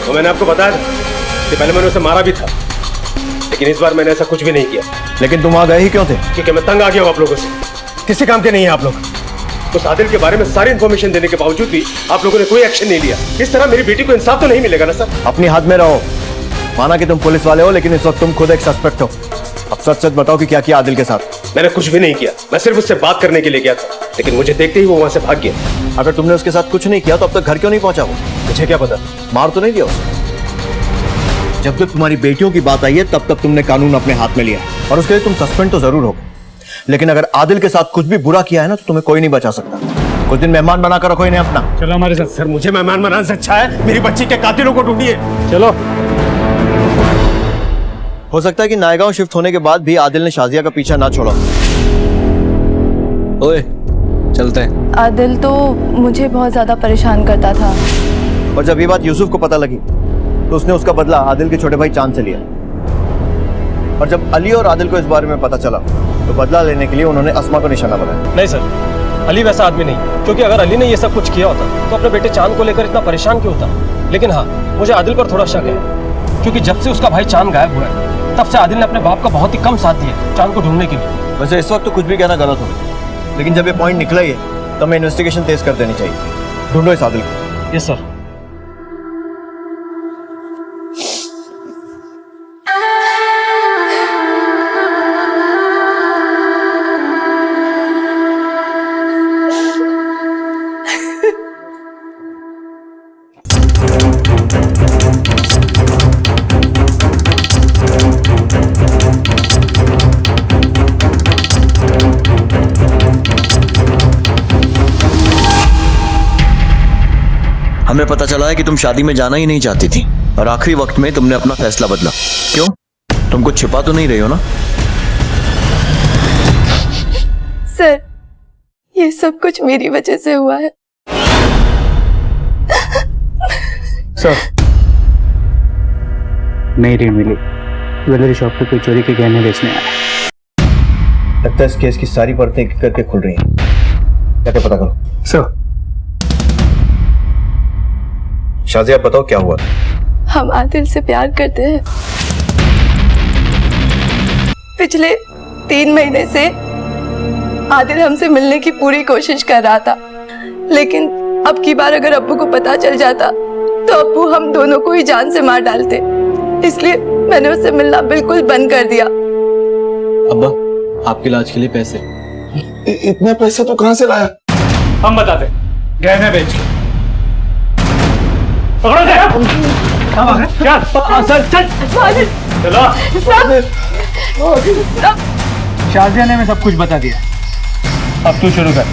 और मैंने आपको बताया था कि पहले मैंने उसे मारा भी था, लेकिन इस बार मैंने ऐसा कुछ भी नहीं किया। लेकिन तुम वहां गए ही क्यों थे? क्योंकि मैं तंग आ गया हूँ आप लोगों से। किसी काम के नहीं है आप लोग। उस आदिल के बारे में सारी इन्फॉर्मेशन देने के बावजूद भी आप लोगों ने कोई एक्शन नहीं लिया। इस तरह मेरी बेटी को इंसाफ तो नहीं मिलेगा ना सर। अपनी हाथ में रहो, माना कि तुम पुलिस वाले हो, लेकिन इस वक्त तुम खुद एक सस्पेक्ट हो। अब सच सच बताओ कि क्या किया आदिल के साथ। मैंने कुछ भी नहीं किया, मैं सिर्फ उससे बात करने के लिए गया था, लेकिन मुझे देखते ही वो वहां से भाग गया। अगर तुमने उसके साथ कुछ नहीं किया तो अब तक घर क्यों नहीं पहुंचा वो? मुझे क्या पता, मार तो नहीं दिया उसे? जब तक तुम्हारी बेटियों की बात आई है तब तक तुमने कानून अपने हाथ में लिया है, और उसके लिए तुम सस्पेंड तो जरूर हो, लेकिन अगर आदिल के साथ कुछ भी बुरा किया है ना तो तुम्हें कोई नहीं बचा सकता। कुछ दिन मेहमान बनाकर रखो इन्हें अपना। चलो हमारे साथ। सर मुझे मेहमान बनाने से अच्छा है मेरी बच्ची के कातिलों को ढूंढिए। चलो। हो सकता है कि नायगांव शिफ्ट होने के बाद भी आदिल ने शाजिया का पीछा ना छोड़ा। ओए चलते हैं। आदिल तो मुझे बहुत ज्यादा परेशान करता था, और जब ये बात यूसुफ को पता लगी तो उसने उसका बदला आदिल के छोटे भाई चांद से लिया। और जब अली और आदिल को इस बारे में पता चला तो बदला लेने के लिए उन्होंने अस्मा को निशाना बनाया। नहीं सर, अली वैसा आदमी नहीं, क्योंकि अगर अली ने ये सब कुछ किया होता तो अपने बेटे चांद को लेकर इतना परेशान क्यों होता। लेकिन हाँ, मुझे आदिल पर थोड़ा शक है, क्योंकि जब से उसका भाई चांद गायब हुआ है तब से आदिल ने अपने बाप का बहुत ही कम साथ दिया चांद को ढूंढने के लिए। वैसे इस वक्त तो कुछ भी कहना गलत होगा, लेकिन जब ये पॉइंट निकला ही है तो हमें इन्वेस्टिगेशन तेज कर देनी चाहिए। ढूंढो इस आदिल को। Yes sir. हमें पता चला है कि तुम शादी में जाना ही नहीं चाहती थी, और आखिरी वक्त में तुमने अपना फैसला बदला। क्यों? तुम कुछ छिपा तो नहीं रही हो ना? सर ये सब कुछ मेरी वजह से हुआ है। सर नहीं रीड मिली, ज्वेलरी शॉप पे कोई चोरी के गहने बेचने आया। लगता है इस केस की सारी परतें एक करके खुल रही हैं। जाके पता करो। सर। शाजिया बताओ क्या हुआ? हम आदिल से प्यार करते हैं। पिछले 3 महीने से आदिल हमसे मिलने की पूरी कोशिश कर रहा था, लेकिन अब की बार अगर अब्बू को पता चल जाता तो अब्बू हम दोनों को ही जान से मार डालते। इसलिए मैंने उससे मिलना बिल्कुल बंद कर दिया। अब्बा, आपके इलाज के लिए पैसे। इतने पैसे तो कहां से लाया? हम बताते, गहने बेच के। पकड़ो क्या? सर चल चलो। शाजिया ने हमें सब कुछ बता दिया, अब तू शुरू कर।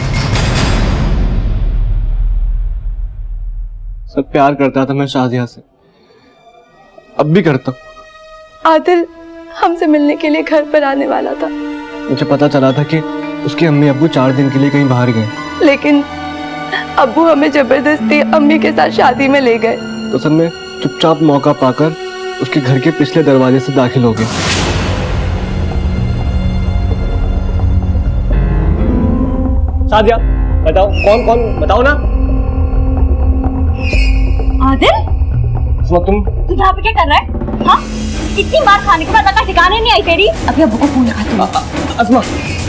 सब प्यार करता था मैं शाजिया से, अब भी करता हूँ। आदिल हमसे मिलने के लिए घर पर आने वाला था। मुझे पता चला था कि उसके अम्मी अब्बू 4 दिन के लिए कहीं बाहर गए, लेकिन अब्बू हमें जबरदस्ती अम्मी के साथ शादी में ले गए। तो सब में चुपचाप मौका पाकर उसके घर के पिछले दरवाजे से दाखिल हो गए। शादिया बताओ कौन बताओ ना। आदिल, तुम यहाँ पे क्या कर रहा है? हाँ? इतनी मार खाने के बाद ठिकाने नहीं आई तेरी। अभी अब्बू को फोन लगाती हूँ। अस्मा,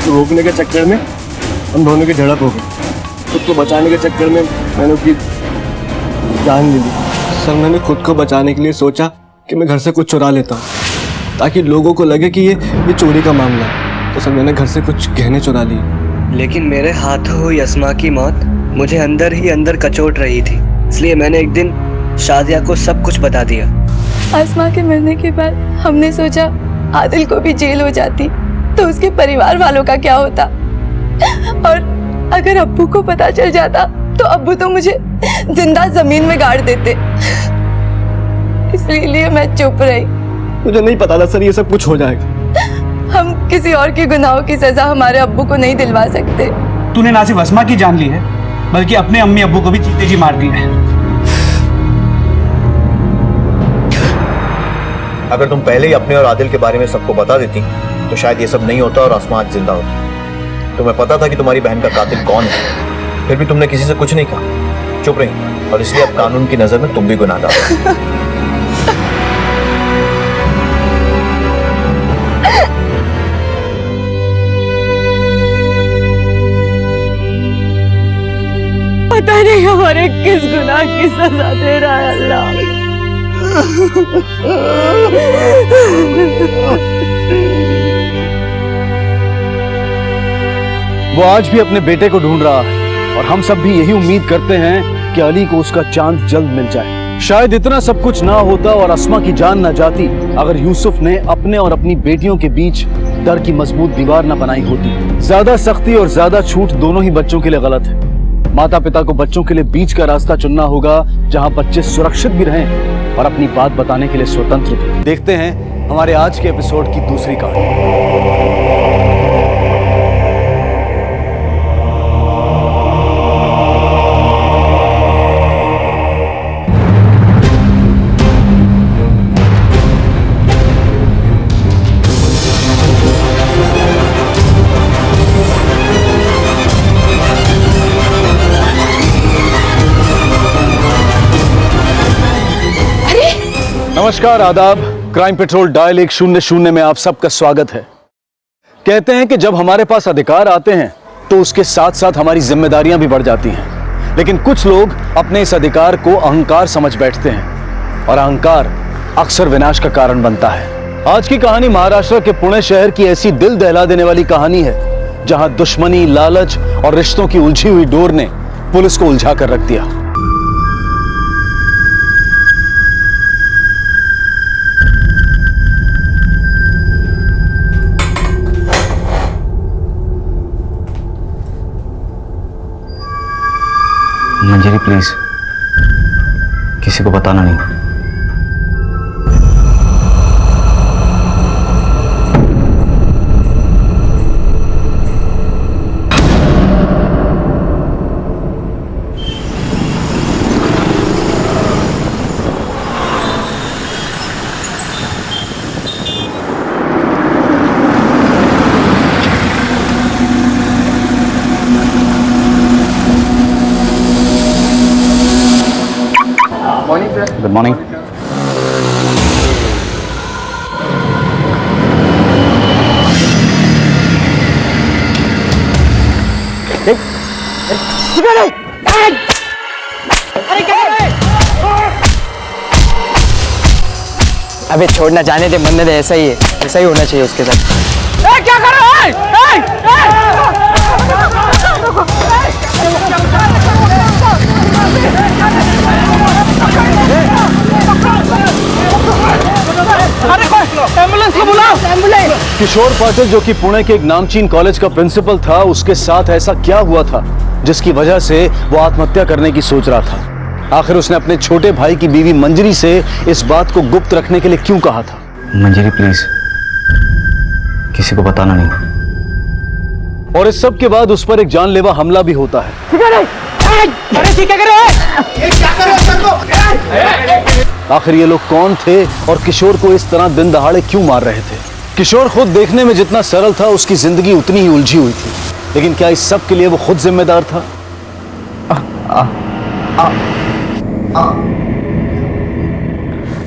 रोकने के चक्कर में हम दोनों की झड़प हो गई, खुद को बचाने के चक्कर में मैंने उसकी जान ले ली। सर मैंने खुद को बचाने के लिए सोचा कि मैं घर से कुछ चुरा लेता हूँ ताकि लोगों को लगे कि ये चोरी का मामला है। तो सर मैंने घर से कुछ गहने चुरा लिए। लेकिन मेरे हाथों हुई अस्मा की मौत मुझे अंदर ही अंदर कचोट रही थी, इसलिए मैंने एक दिन शाजिया को सब कुछ बता दिया। अस्मा के मरने के बाद हमने सोचा आदिल को भी जेल हो जाती तो उसके परिवार वालों का क्या होता, और अगर अब्बू को पता चल जाता तो अब्बू तो मुझे जिंदा जमीन में गाड़ देते। इसलिए मैं चुप रही। मुझे नहीं पता था सर ये सब कुछ हो जाएगा। हम किसी और के गुनाहों की सजा हमारे अब्बू को नहीं दिलवा सकते। तूने ना सिर्फ अस्मा की जान ली है, बल्कि अपने अम्मी अब्बू को भी जीते जी मार दिया है। अगर तुम पहले ही अपने और आदिल के बारे में सबको बता देती तो शायद ये सब नहीं होता और आसमा आज जिंदा होती। तुम्हें पता था कि तुम्हारी बहन का कातिल कौन है, फिर भी तुमने किसी से कुछ नहीं कहा, चुप रही, और इसलिए अब कानून की नजर में तुम भी गुनाहगार हो। पता नहीं हमारे किस गुनाह की सजा दे रहा है अल्लाह। वो आज भी अपने बेटे को ढूंढ रहा है और हम सब भी यही उम्मीद करते हैं कि अली को उसका चांद जल्द मिल जाए। शायद इतना सब कुछ ना होता और अस्मा की जान ना जाती अगर यूसुफ ने अपने और अपनी बेटियों के बीच डर की मजबूत दीवार ना बनाई होती। ज्यादा सख्ती और ज्यादा छूट दोनों ही बच्चों के लिए गलत है। माता पिता को बच्चों के लिए बीच का रास्ता चुनना होगा जहां बच्चे सुरक्षित भी रहें और अपनी बात बताने के लिए स्वतंत्र भी। देखते हैं हमारे आज के एपिसोड की दूसरी कहानी। नमस्कार, आदाब। क्राइम पेट्रोल डायल 100 में आप सबका स्वागत है। कहते हैं कि जब हमारे पास अधिकार आते हैं तो उसके साथ साथ हमारी जिम्मेदारियां भी बढ़ जाती हैं। लेकिन कुछ लोग अपने इस अधिकार को अहंकार समझ बैठते हैं और अहंकार अक्सर विनाश का कारण बनता है। आज की कहानी महाराष्ट्र के पुणे शहर की ऐसी दिल दहला देने वाली कहानी है जहां दुश्मनी, लालच और रिश्तों की उलझी हुई डोर ने पुलिस को उलझा कर रख दिया। मंजरी प्लीज, किसी को बताना नहीं। Good morning. अबे छोड़ना, जाने दे, मन्नत ऐसा ही है, ऐसा ही होना चाहिए उसके साथ। क्या कर रहा है? एम्बुलेंस को बुलाओ, एम्बुलेंस। किशोर पाटिल, जो कि पुणे के एक नामचीन कॉलेज का प्रिंसिपल था, उसके साथ ऐसा क्या हुआ था जिसकी वजह से वो आत्महत्या करने की सोच रहा था? आखिर उसने अपने छोटे भाई की बीवी मंजरी से इस बात को गुप्त रखने के लिए क्यों कहा था? मंजरी प्लीज, किसी को बताना नहीं। और इस सब के बाद उस पर एक जानलेवा हमला भी होता है। आखिर ये लोग कौन थे और किशोर को इस तरह दिन दहाड़े क्यों मार रहे थे? किशोर खुद देखने में जितना सरल था, उसकी जिंदगी उतनी ही उलझी हुई थी। लेकिन क्या इस सब के लिए वो खुद जिम्मेदार था?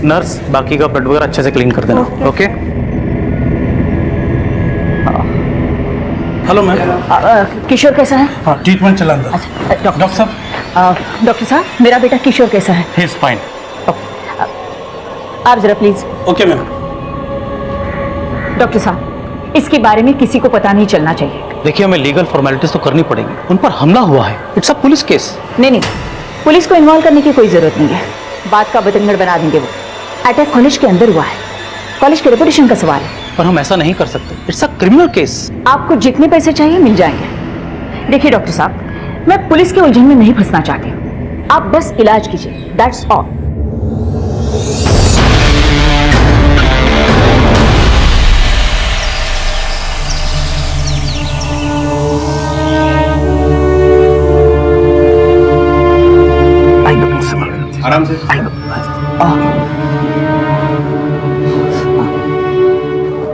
नर्स, बाकी का ब्लड वगैरह अच्छे से क्लीन कर देना। ओके। Hello ma'am. किशोर कैसा है? हाँ, ट्रीटमेंट चला रहा है। डॉक्टर साहब, मेरा बेटा किशोर कैसा है? He is fine. आप जरा प्लीज। Okay ma'am. डॉक्टर साहब, इसके बारे में किसी को पता नहीं चलना चाहिए। देखिए, हमें लीगल फॉर्मेलिटीज तो करनी पड़ेगी। उन पर हमला हुआ है, इट्स अ पुलिस केस। नहीं, पुलिस को इन्वॉल्व करने की कोई जरूरत नहीं है। बात का बतंगड़ बना देंगे वो। अटैक कॉलेज के अंदर हुआ है, कॉलेज के रेपुटेशन का सवाल है। पर हम ऐसा नहीं कर सकते, इट्स अ क्रिमिनल केस। आपको जितने पैसे चाहिए मिल जाएंगे। देखिए डॉक्टर साहब, मैं पुलिस के उलझन में नहीं फंसना चाहती। आप बस इलाज कीजिए, दैट्स ऑल। आराम से।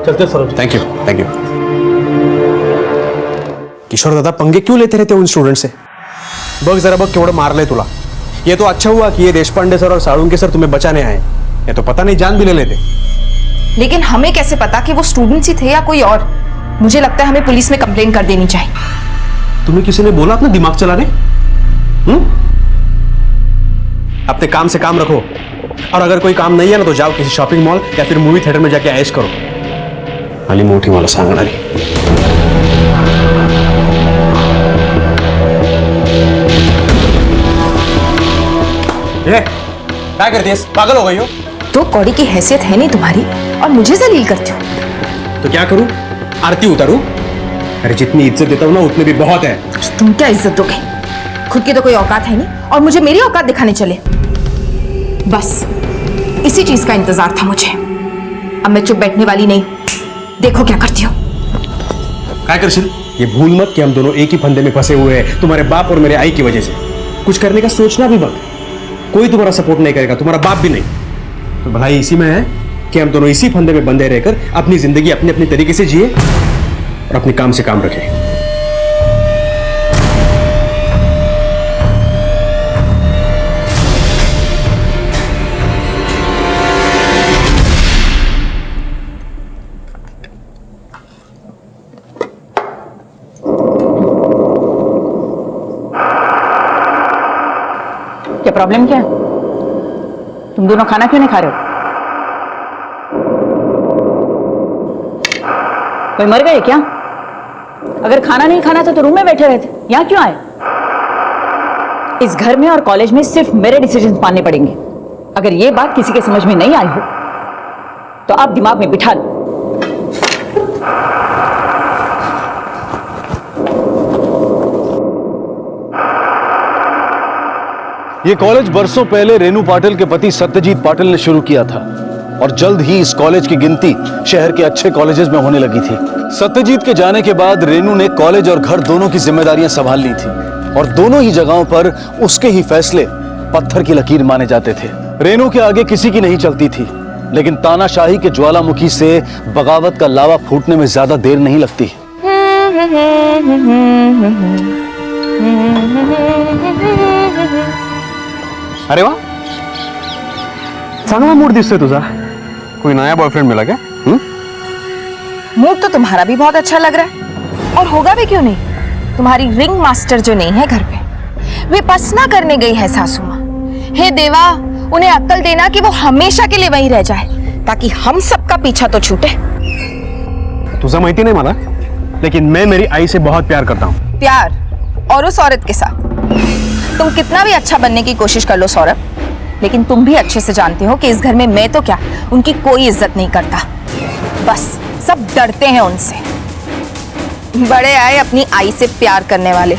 चलते sir. Thank you, thank you. Kishore दादा, पंगे क्यों लेते रहते उन स्टूडेंट से? बघ जरा बघ केवढं मारलंय तुला। ये तो अच्छा हुआ कि ये देशपांडे सर और साळुंके सर तुम्हें बचाने आए। ये तो पता नहीं जान भी ले लेते। लेकिन हमें कैसे पता कि वो स्टूडेंट्स ही थे या कोई और? मुझे लगता है हमें पुलिस में कंप्लेन कर देनी चाहिए। तुम्हें किसी ने बोला अपना दिमाग चलाने? अपने काम से काम रखो, और अगर कोई काम नहीं है ना तो जाओ किसी शॉपिंग मॉल या फिर मूवी थिएटर में जाके ऐश करो. अली मोटी वाला सांगना रे. ये क्या करती है? पागल हो गई हो? तो कौड़ी की हैसियत है नहीं तुम्हारी और मुझे जलील करती हो. तो क्या करूं? आरती उतारूं? अरे जितनी इज्जत देता हूं ना उतने भी बहुत है. तुम क्या इज्जत दोगे? खुद की तो कोई औकात है नहीं और मुझे मेरी औकात दिखाने चले. बस इसी चीज का इंतजार था मुझे. अब मैं चुप बैठने वाली नहीं. देखो क्या करती हो. क्या करशील? ये भूल मत कि हम दोनों एक ही फंदे में फंसे हुए हैं, तुम्हारे बाप और मेरे आई की वजह से. कुछ करने का सोचना भी मत. कोई तुम्हारा सपोर्ट नहीं करेगा, तुम्हारा बाप भी नहीं. तो भलाई इसी में है कि हम दोनों इसी फंदे में बंधे रहकर अपनी जिंदगी अपने अपने तरीके से जिए और अपने काम से काम रखें. क्या प्रॉब्लम क्या है? तुम दोनों खाना क्यों नहीं खा रहे हो? कोई मर गए क्या? अगर खाना नहीं खाना था तो रूम में बैठे रहते. यहाँ क्यों आए? इस घर में और कॉलेज में सिर्फ मेरे डिसीजन मानने पड़ेंगे. अगर ये बात किसी के समझ में नहीं आई हो तो आप दिमाग में बिठा लो. ये कॉलेज बरसों पहले रेनू पाटिल के पति सत्यजीत पाटिल ने शुरू किया था और जल्द ही इस कॉलेज की गिनती शहर के अच्छे कॉलेजेस में होने लगी थी. सत्यजीत के जाने के बाद रेनू ने कॉलेज और घर दोनों की जिम्मेदारियां संभाल ली थी और दोनों ही जगहों पर उसके ही फैसले पत्थर की लकीर माने जाते थे. रेनू के आगे किसी की नहीं चलती थी, लेकिन तानाशाही के ज्वालामुखी से बगावत का लावा फूटने में ज्यादा देर नहीं लगती. अरे वाह, चांगला मूड दिसतोय तुझा. कोई नया बॉयफ्रेंड मिला क्या? मूड तो तुम्हारा भी बहुत अच्छा लग रहा है और होगा भी क्यों नहीं. तुम्हारी रिंग मास्टर जो नहीं है घर पे, वे पसना करने गई है सासू माँ. हे देवा, उन्हें अक्ल देना कि वो हमेशा के लिए वहीं रह जाए ताकि हम सबका पीछा तो छूटे. तुझा माहिती नहीं मला, लेकिन मैं मेरी आई से बहुत प्यार करता हूँ. प्यार? और उस औरत के साथ? तुम कितना भी अच्छा बनने की कोशिश कर लो सौरभ, लेकिन तुम भी अच्छे से जानते हो कि इस घर में मैं तो क्या, उनकी कोई इज्जत नहीं करता. बस सब डरते हैं उनसे. बड़े आए अपनी आई से प्यार करने वाले.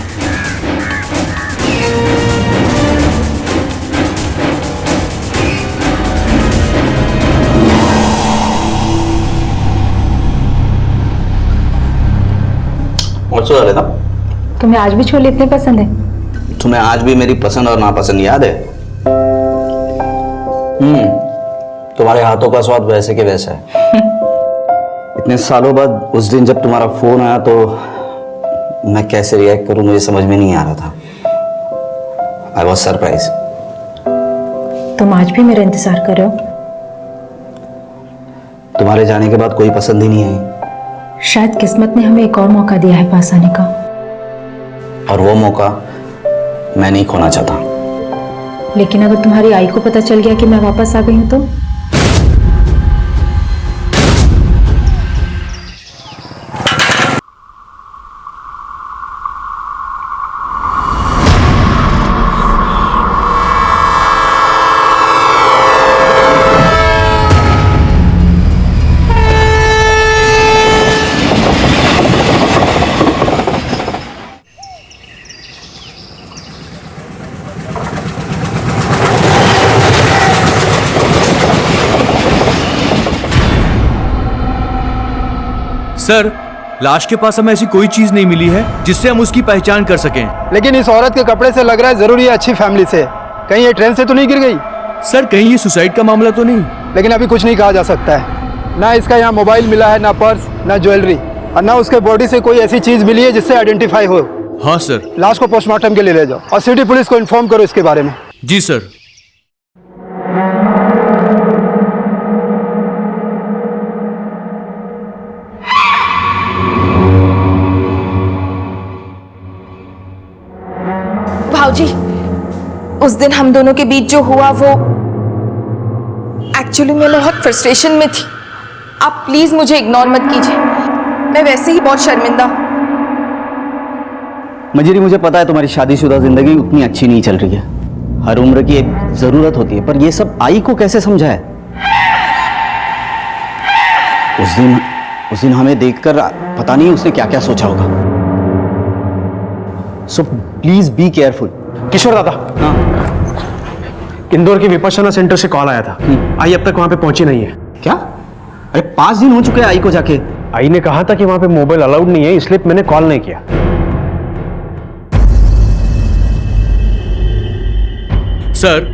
लेना. तुम्हें आज भी छोले इतने पसंद है? तुम्हें आज भी मेरी पसंद और नापसंद याद है? तुम्हारे हाथों का स्वाद वैसे के वैसा है. इतने सालों बाद उस दिन जब तुम्हारा फोन आया तो मैं कैसे रिएक्ट करूं मुझे समझ में नहीं आ रहा था. I was surprise. तुम आज भी मेरा इंतजार कर रहे हो? तुम्हारे जाने के बाद कोई पसंद ही नहीं आई. शायद किस्मत ने हमें एक और मौका दिया है पास आने का. और वो मौका मैं नहीं खोना चाहता. लेकिन अगर तुम्हारी आई को पता चल गया कि मैं वापस आ गई हूं तो? सर, लाश के पास हमें ऐसी कोई चीज नहीं मिली है जिससे हम उसकी पहचान कर सकें. लेकिन इस औरत के कपड़े से लग रहा है जरूर ये अच्छी फैमिली से. कहीं ये ट्रेन से तो नहीं गिर गई? सर, कहीं ये सुसाइड का मामला तो नहीं? लेकिन अभी कुछ नहीं कहा जा सकता है. ना इसका यहाँ मोबाइल मिला है, ना पर्स, ना ज्वेलरी, और ना उसके बॉडी से कोई ऐसी चीज मिली है जिससे आइडेंटिफाई हो. हाँ सर. लाश को पोस्टमार्टम के लिए ले जाओ और सिटी पुलिस को इन्फॉर्म करो इसके बारे में. जी सर. भाऊजी, उस दिन हम दोनों के बीच जो हुआ वो एक्चुअली मैं बहुत फ्रस्ट्रेशन में थी। आप प्लीज मुझे इग्नोर मत कीजिए, मैं वैसे ही बहुत शर्मिंदा हूं। मंजरी, मुझे पता है तुम्हारी शादीशुदा जिंदगी उतनी अच्छी नहीं चल रही है। हर उम्र की एक जरूरत होती है, पर ये सब आई को कैसे समझाए? उस दिन हमें देखकर पता नहीं उसने क्या क्या सोचा होगा। So please be careful. Kishore दादा, हाँ, इंदौर के विपश्यना सेंटर से कॉल आया था। आई अब तक वहां पे पहुंची नहीं है। क्या? अरे 5 दिन हो चुके हैं आई को जाके। आई ने कहा था कि वहां पे मोबाइल अलाउड नहीं है, इसलिए मैंने कॉल नहीं किया। सर,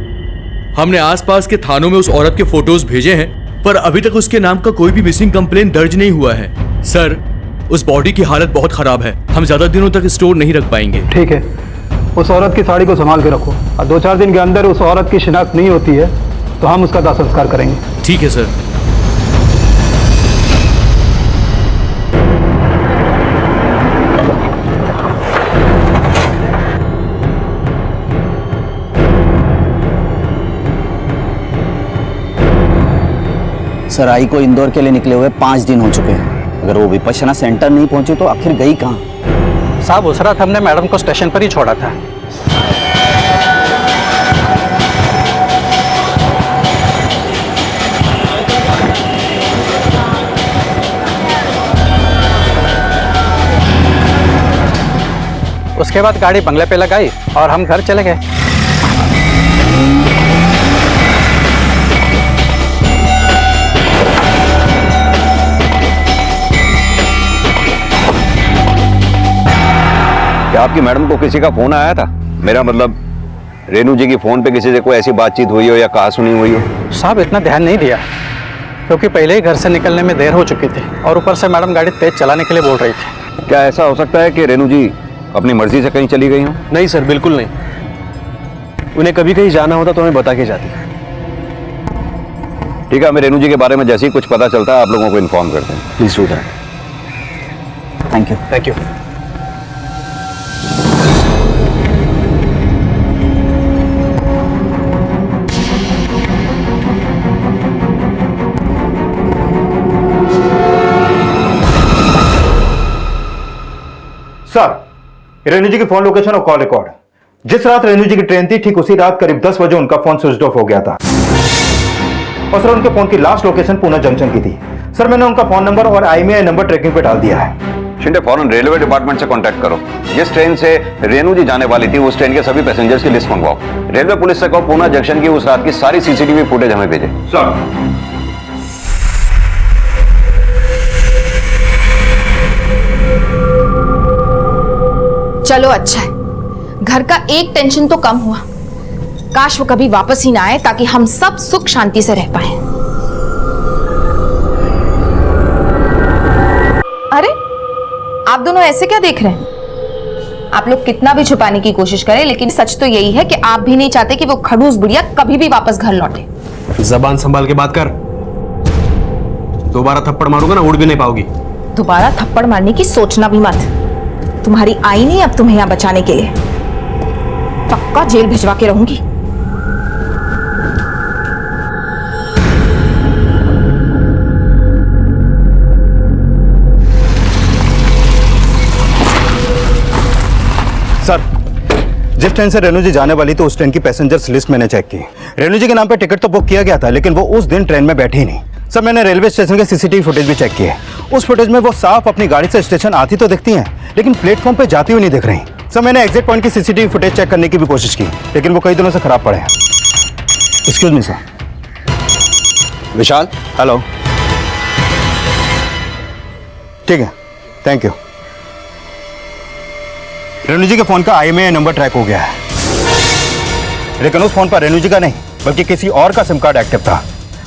हमने आसपास के थानों में उस औरत के फोटोज भेजे हैं, पर अभी तक उसके नाम का कोई भी मिसिंग कंप्लेन दर्ज नहीं हुआ है। सर, उस बॉडी की हालत बहुत खराब है, हम ज्यादा दिनों तक स्टोर नहीं रख पाएंगे। ठीक है, उस औरत की साड़ी को संभाल के रखो और 2-4 दिन के अंदर उस औरत की शिनाख्त नहीं होती है तो हम उसका दाह संस्कार करेंगे। ठीक है सर। सर, आई को इंदौर के लिए निकले हुए 5 दिन हो चुके हैं। अगर वो विपश्यना सेंटर नहीं पहुंचे तो आखिर गई कहाँ? साहब, उस रात हमने मैडम को स्टेशन पर ही छोड़ा था। उसके बाद गाड़ी बंगले पे लगाई और हम घर चले गए। क्या आपकी मैडम को किसी का फोन आया था? मेरा मतलब रेनू जी की फोन पे किसी से कोई ऐसी बातचीत हुई हो या कहा सुनी हुई हो? साहब, इतना ध्यान नहीं दिया क्योंकि पहले ही घर से निकलने में देर हो चुकी थी और ऊपर से मैडम गाड़ी तेज चलाने के लिए बोल रही थी। क्या ऐसा हो सकता है कि रेनू जी अपनी मर्जी से कहीं चली गई हो? नहीं सर, बिल्कुल नहीं। उन्हें कभी कहीं जाना होता तो हमें बता के जाती। ठीक है, हमें रेनू जी के बारे में जैसे ही कुछ पता चलता है आप लोगों को इन्फॉर्म करते हैं। Please do that. Thank you. Thank you. Sir, Renu ji की फोन लोकेशन और कॉल रिकॉर्ड। जिस रात रेनू जी की ट्रेन थी ठीक उसी रात करीब 10 बजे उनका फोन स्विच ऑफ हो गया था। और सर, उनके फोन की लास्ट लोकेशन पूना जंक्शन की थी। सर, मैंने उनका फोन नंबर और IMEI नंबर ट्रैकिंग पे डाल दिया है। शिंदे, फौरन रेलवे डिपार्टमेंट से कांटेक्ट करो। जिस ट्रेन से रेनू जी जाने वाली थी उस ट्रेन के सभी पैसेंजर्स की लिस्ट मंगवाओ। रेलवे पुलिस से कहो पूना जंक्शन की उस रात की सारी CCTV फुटेज हमें भेजे। सर। चलो अच्छा है, घर का एक टेंशन तो कम हुआ। काश वो कभी वापस ही ना आए ताकि हम सब सुख शांति से रह पाए। अरे, आप दोनों ऐसे क्या देख रहे हैं? आप लोग कितना भी छुपाने की कोशिश करें, लेकिन सच तो यही है कि आप भी नहीं चाहते कि वो खड़ूस बुढ़िया कभी भी वापस घर लौटे। जबान संभाल के बात कर। दोबारा थप्पड़ मारूंगा ना, उड़ भी नहीं पाओगी। दोबारा थप्पड़ मारने की सोचना भी मत। तुम्हारी आई नहीं अब तुम्हें यहां बचाने के लिए। पक्का जेल भिजवा के रहूंगी। सर, जिस ट्रेन से रेनू जी जाने वाली थी उस ट्रेन की पैसेंजर्स लिस्ट मैंने चेक की। रेनू जी के नाम पे टिकट तो बुक किया गया था, लेकिन वो उस दिन ट्रेन में बैठी ही नहीं। सर, मैंने रेलवे स्टेशन के CCTV फुटेज भी चेक किए। उस फुटेज में वो साफ अपनी गाड़ी से स्टेशन आती तो दिखती हैं, लेकिन प्लेटफॉर्म पे जाती हुई नहीं दिख रही। सर, मैंने एग्जिट पॉइंट की CCTV फुटेज चेक करने की भी कोशिश की, लेकिन वो कई दिनों से खराब पड़े हैं। Excuse me sir. Vishal, hello. ठीक है, थैंक यू। रेनू जी के फोन का IMEI नंबर ट्रैक हो गया है, लेकिन उस फोन पर रेनू जी का नहीं बल्कि किसी और का सिम कार्ड एक्टिव था।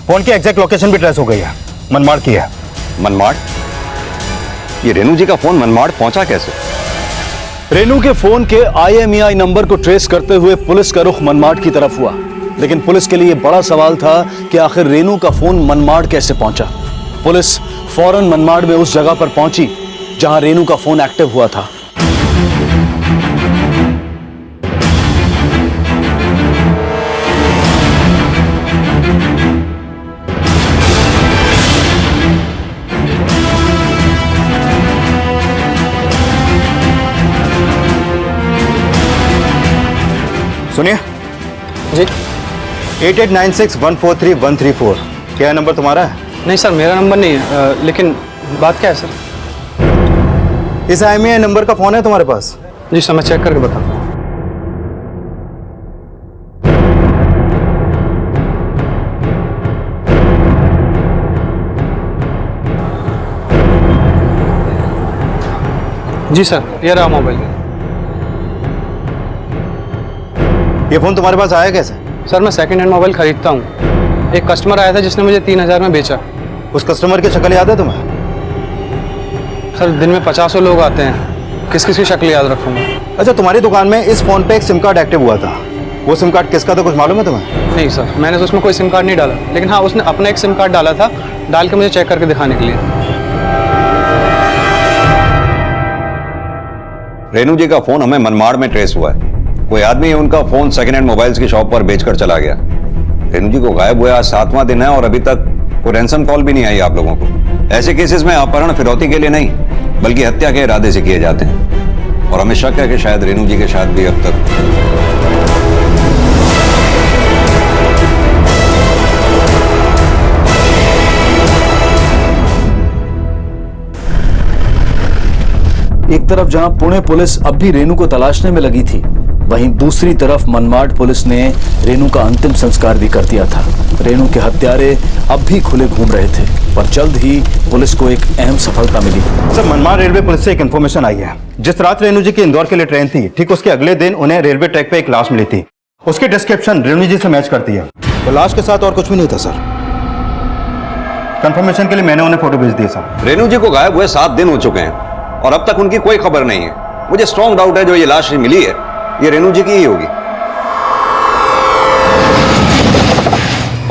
फोन की एग्जैक्ट लोकेशन भी ट्रेस हो गई है, मनमाड़ की है। मनमाड़? ये रेनू जी का फोन मनमाड़ पहुंचा कैसे? रेनू के फोन के IMEI नंबर को ट्रेस करते हुए पुलिस का रुख मनमाड़ की तरफ हुआ, लेकिन पुलिस के लिए बड़ा सवाल था कि आखिर रेनू का फोन मनमाड़ कैसे पहुंचा। पुलिस फौरन मनमाड़ में उस जगह पर पहुंची जहां रेनू का फोन एक्टिव हुआ था। सुनिए जी 8896143134 क्या नंबर तुम्हारा है? नहीं सर, मेरा नंबर नहीं है, लेकिन बात क्या है सर? इस IMEI नंबर का फोन है तुम्हारे पास? जी सर, मैं चेक करके बताऊँ। जी सर, ये रहा मोबाइल। ये फोन तुम्हारे पास आया कैसे? सर मैं सेकंड हैंड मोबाइल खरीदता हूँ। एक कस्टमर आया था जिसने मुझे 3000 में बेचा। उस कस्टमर की शक्ल याद है तुम्हें? सर दिन में 50 लोग आते हैं, किस किस की शक्ल याद रखूंगा? अच्छा, तुम्हारी दुकान में इस फोन पे एक सिम कार्ड एक्टिव हुआ था, वो सिम कार्ड किसका था कुछ मालूम है तुम्हें? नहीं सर, मैंने तो उसमें कोई सिम कार्ड नहीं डाला, लेकिन हाँ उसने अपना एक सिम कार्ड डाला था, डाल के मुझे चेक करके दिखाने के लिए। रेनू जी का फोन हमें मनमाड़ में ट्रेस हुआ है। कोई आदमी उनका फोन सेकंड हैंड मोबाइल्स की शॉप पर बेचकर चला गया। रेनू जी को गायब हुआ आज 7वां दिन है और अभी तक कोई रैंसम कॉल भी नहीं आई आप लोगों को। ऐसे केसेस में अपहरण फिरौती के लिए नहीं बल्कि हत्या के इरादे से किए जाते हैं और हमें शक है कि शायद रेनू जी के साथ भी अब तक एक तरफ जहां पुणे पुलिस अब भी रेनू को तलाशने में लगी थी, वहीं दूसरी तरफ मनमाड पुलिस ने रेनू का अंतिम संस्कार भी कर दिया था। रेनू के हत्यारे अब भी खुले घूम रहे थे, पर जल्द ही पुलिस को एक अहम सफलता मिली। सर, मनमाड रेलवे पुलिस से एक इन्फॉर्मेशन आई है। जिस रात रेनू जी की इंदौर के लिए ट्रेन थी, ठीक उसके अगले दिन उन्हें रेलवे ट्रैक पे एक लाश मिली थी। उसकी डिस्क्रिप्शन रेनू जी से मैच करती है। तो लाश के साथ और कुछ भी नहीं था सर। कंफर्मेशन के लिए मैंने उन्हें फोटो भेज दिया सर। रेनू जी को गायब हुए 7 दिन हो चुके हैं और अब तक उनकी कोई खबर नहीं है। मुझे स्ट्रॉन्ग डाउट है जो ये लाश मिली है ये रेनू जी की ही होगी।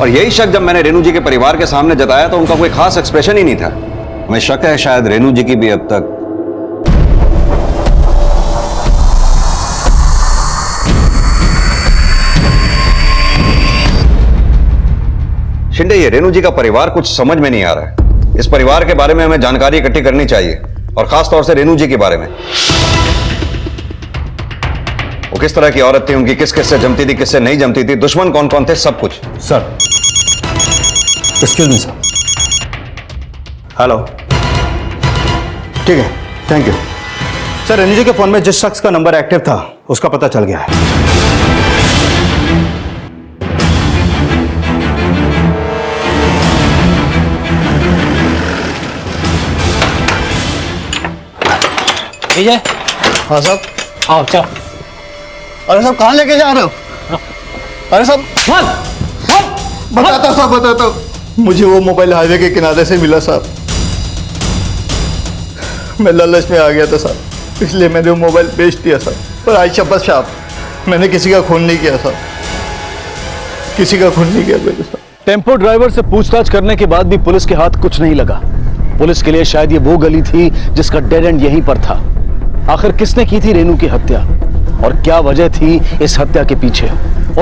और यही शक जब मैंने रेनू जी के परिवार के सामने जताया तो उनका कोई खास एक्सप्रेशन ही नहीं था। हमें शक है शायद रेनू जी की भी अब तक शिंदे, ये रेनू जी का परिवार कुछ समझ में नहीं आ रहा है। इस परिवार के बारे में हमें जानकारी इकट्ठी करनी चाहिए और खास तौर से रेनू जी के बारे में। वो किस तरह की औरत थी, उनकी किस किस से जमती थी, किससे नहीं जमती थी, दुश्मन कौन कौन थे, सब कुछ। Sir, excuse me sir. Hello, ठीक है, थैंक यू सर। रेनू जी के फोन में जिस शख्स का नंबर एक्टिव था उसका पता चल गया है। विजय। हाँ साहब। आओ चलो। अरे साहब कहाँ लेके जा रहे हो? अरे साहब बताता साहब, बताता। मुझे वो मोबाइल हाईवे के किनारे से मिला साहब। मैं लालच में आ गया था साहब, इसलिए मैंने वो मोबाइल बेच दिया साहब। पर आई शपथ साहब, मैंने किसी का खून नहीं किया साहब, किसी का खून नहीं किया मैंने साहब। टेम्पो ड्राइवर से पूछताछ करने के बाद भी पुलिस के हाथ कुछ नहीं लगा। पुलिस के लिए शायद ये वो गली थी जिसका डेड एंड यहीं पर था। आखिर किसने की थी रेनू की हत्या और क्या वजह थी इस हत्या के पीछे?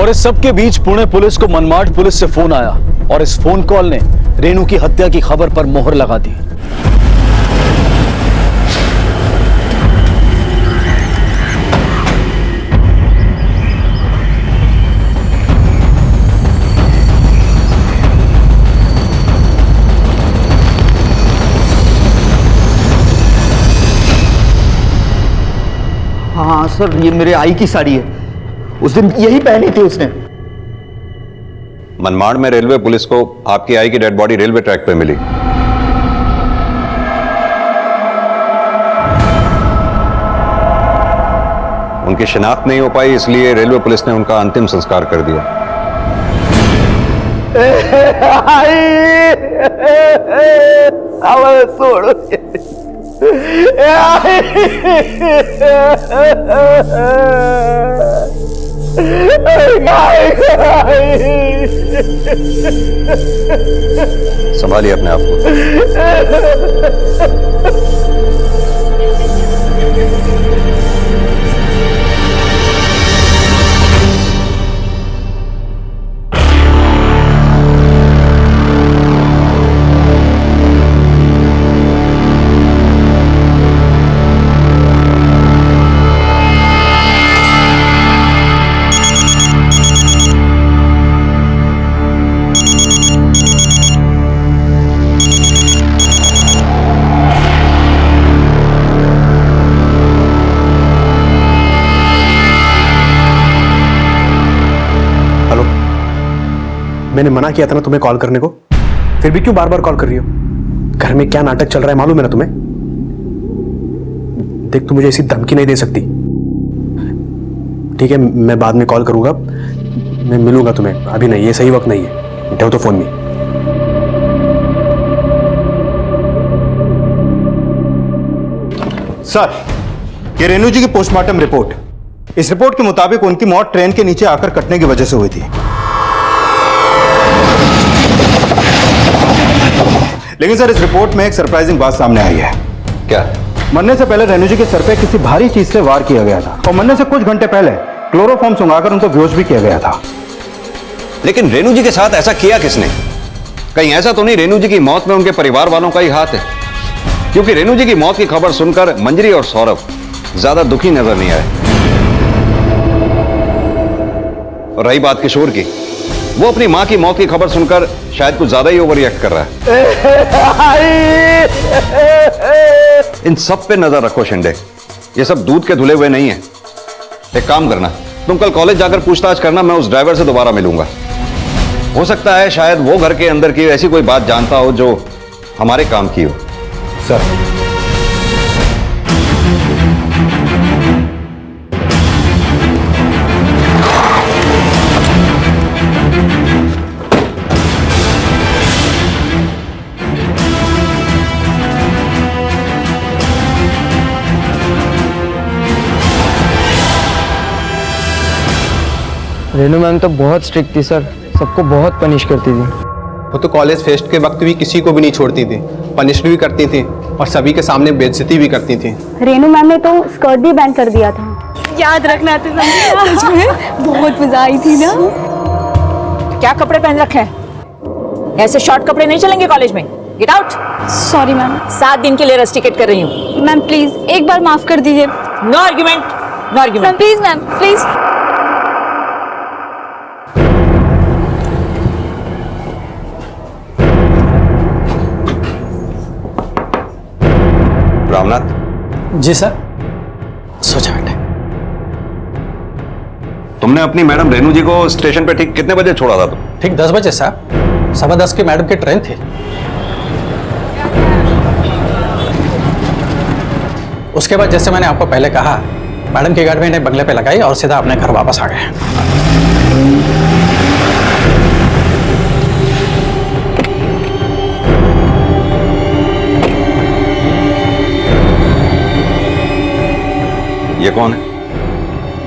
और इस सब के बीच पुणे पुलिस को मनमाड पुलिस से फोन आया और इस फोन कॉल ने रेनू की हत्या की खबर पर मोहर लगा दी। हाँ सर, ये मेरे आई की साड़ी है, उस दिन यही पहनी थी उसने। मनमाड़ में रेलवे पुलिस को आपकी आई की डेड बॉडी रेलवे ट्रैक पे मिली। उनकी शिनाख्त नहीं हो पाई, इसलिए रेलवे पुलिस ने उनका अंतिम संस्कार कर दिया। संभालिए अपने आप को। मैंने मना किया था ना तुम्हें कॉल करने को, फिर भी क्यों बार बार कॉल कर रही हो? घर में क्या नाटक चल रहा है मालूम है ना तुम्हें? देख, तू मुझे ऐसी धमकी नहीं दे सकती। ठीक है, मैं बाद में कॉल करूंगा, मैं मिलूंगा तुम्हें, अभी नहीं, ये सही वक्त नहीं है। उठाओ तो फोन में। सर, ये रेणु जी की पोस्टमार्टम रिपोर्ट, इस रिपोर्ट के मुताबिक उनकी मौत ट्रेन के नीचे आकर कटने की वजह से हुई थी। लेकिन सर, इस रिपोर्ट में एक सरप्राइजिंग बात सामने आई है। क्या? मरने से पहले रेणु जी के सर पे किसी भारी चीज से वार किया गया था और मरने से कुछ घंटे पहले क्लोरोफॉर्म सुंघाकर उनको बेहोश भी किया गया था। लेकिन रेणु जी के साथ ऐसा किया किसने? कहीं ऐसा तो नहीं रेणु जी की मौत में उनके परिवार वालों का ही हाथ है? क्योंकि रेणु जी की मौत की खबर सुनकर मंजरी और सौरभ ज्यादा दुखी नजर नहीं आए। और रही बात किशोर की, वो अपनी मां की मौत की खबर सुनकर शायद कुछ ज्यादा ही ओवर रिएक्ट कर रहा है। इन सब पे नजर रखो शिंदे, ये सब दूध के धुले हुए नहीं है। एक काम करना, तुम कल कॉलेज जाकर पूछताछ करना, मैं उस ड्राइवर से दोबारा मिलूंगा। हो सकता है शायद वो घर के अंदर की ऐसी कोई बात जानता हो जो हमारे काम की हो। सर, रेनू मैम तो बहुत स्ट्रिक्ट थी सर, सबको बहुत पनिश करती थी। वो तो कॉलेज फेस्ट के वक्त भी किसी को भी नहीं छोड़ती थी, पनिश भी करती थी और सभी के सामने बेइज्जती भी करती थी। रेनू मैम ने तो स्कर्ट भी बैन कर दिया था। याद रखना तो सच में बहुत मजा आई थी ना। क्या कपड़े पहन रखे हैं? ऐसे शॉर्ट कपड़े नहीं चलेंगे कॉलेज में। Get out. Sorry ma'am. 7 दिन के लिए रस्टिकेट कर रही हूँ। मैम प्लीज एक बार माफ कर दीजिए। No argument, no argument. Please ma'am, please. Ramnath ji sir. सोचा बेटे, तुमने अपनी मैडम रेणु जी को स्टेशन पे ठीक कितने बजे छोड़ा था तुम? ठीक 10 बजे साहब, 10:15 की मैडम की ट्रेन थी। उसके बाद जैसे मैंने आपको पहले कहा, मैडम की गाड़ी मैंने बंगले पे लगाई और सीधा अपने घर वापस आ गए। ये कौन है?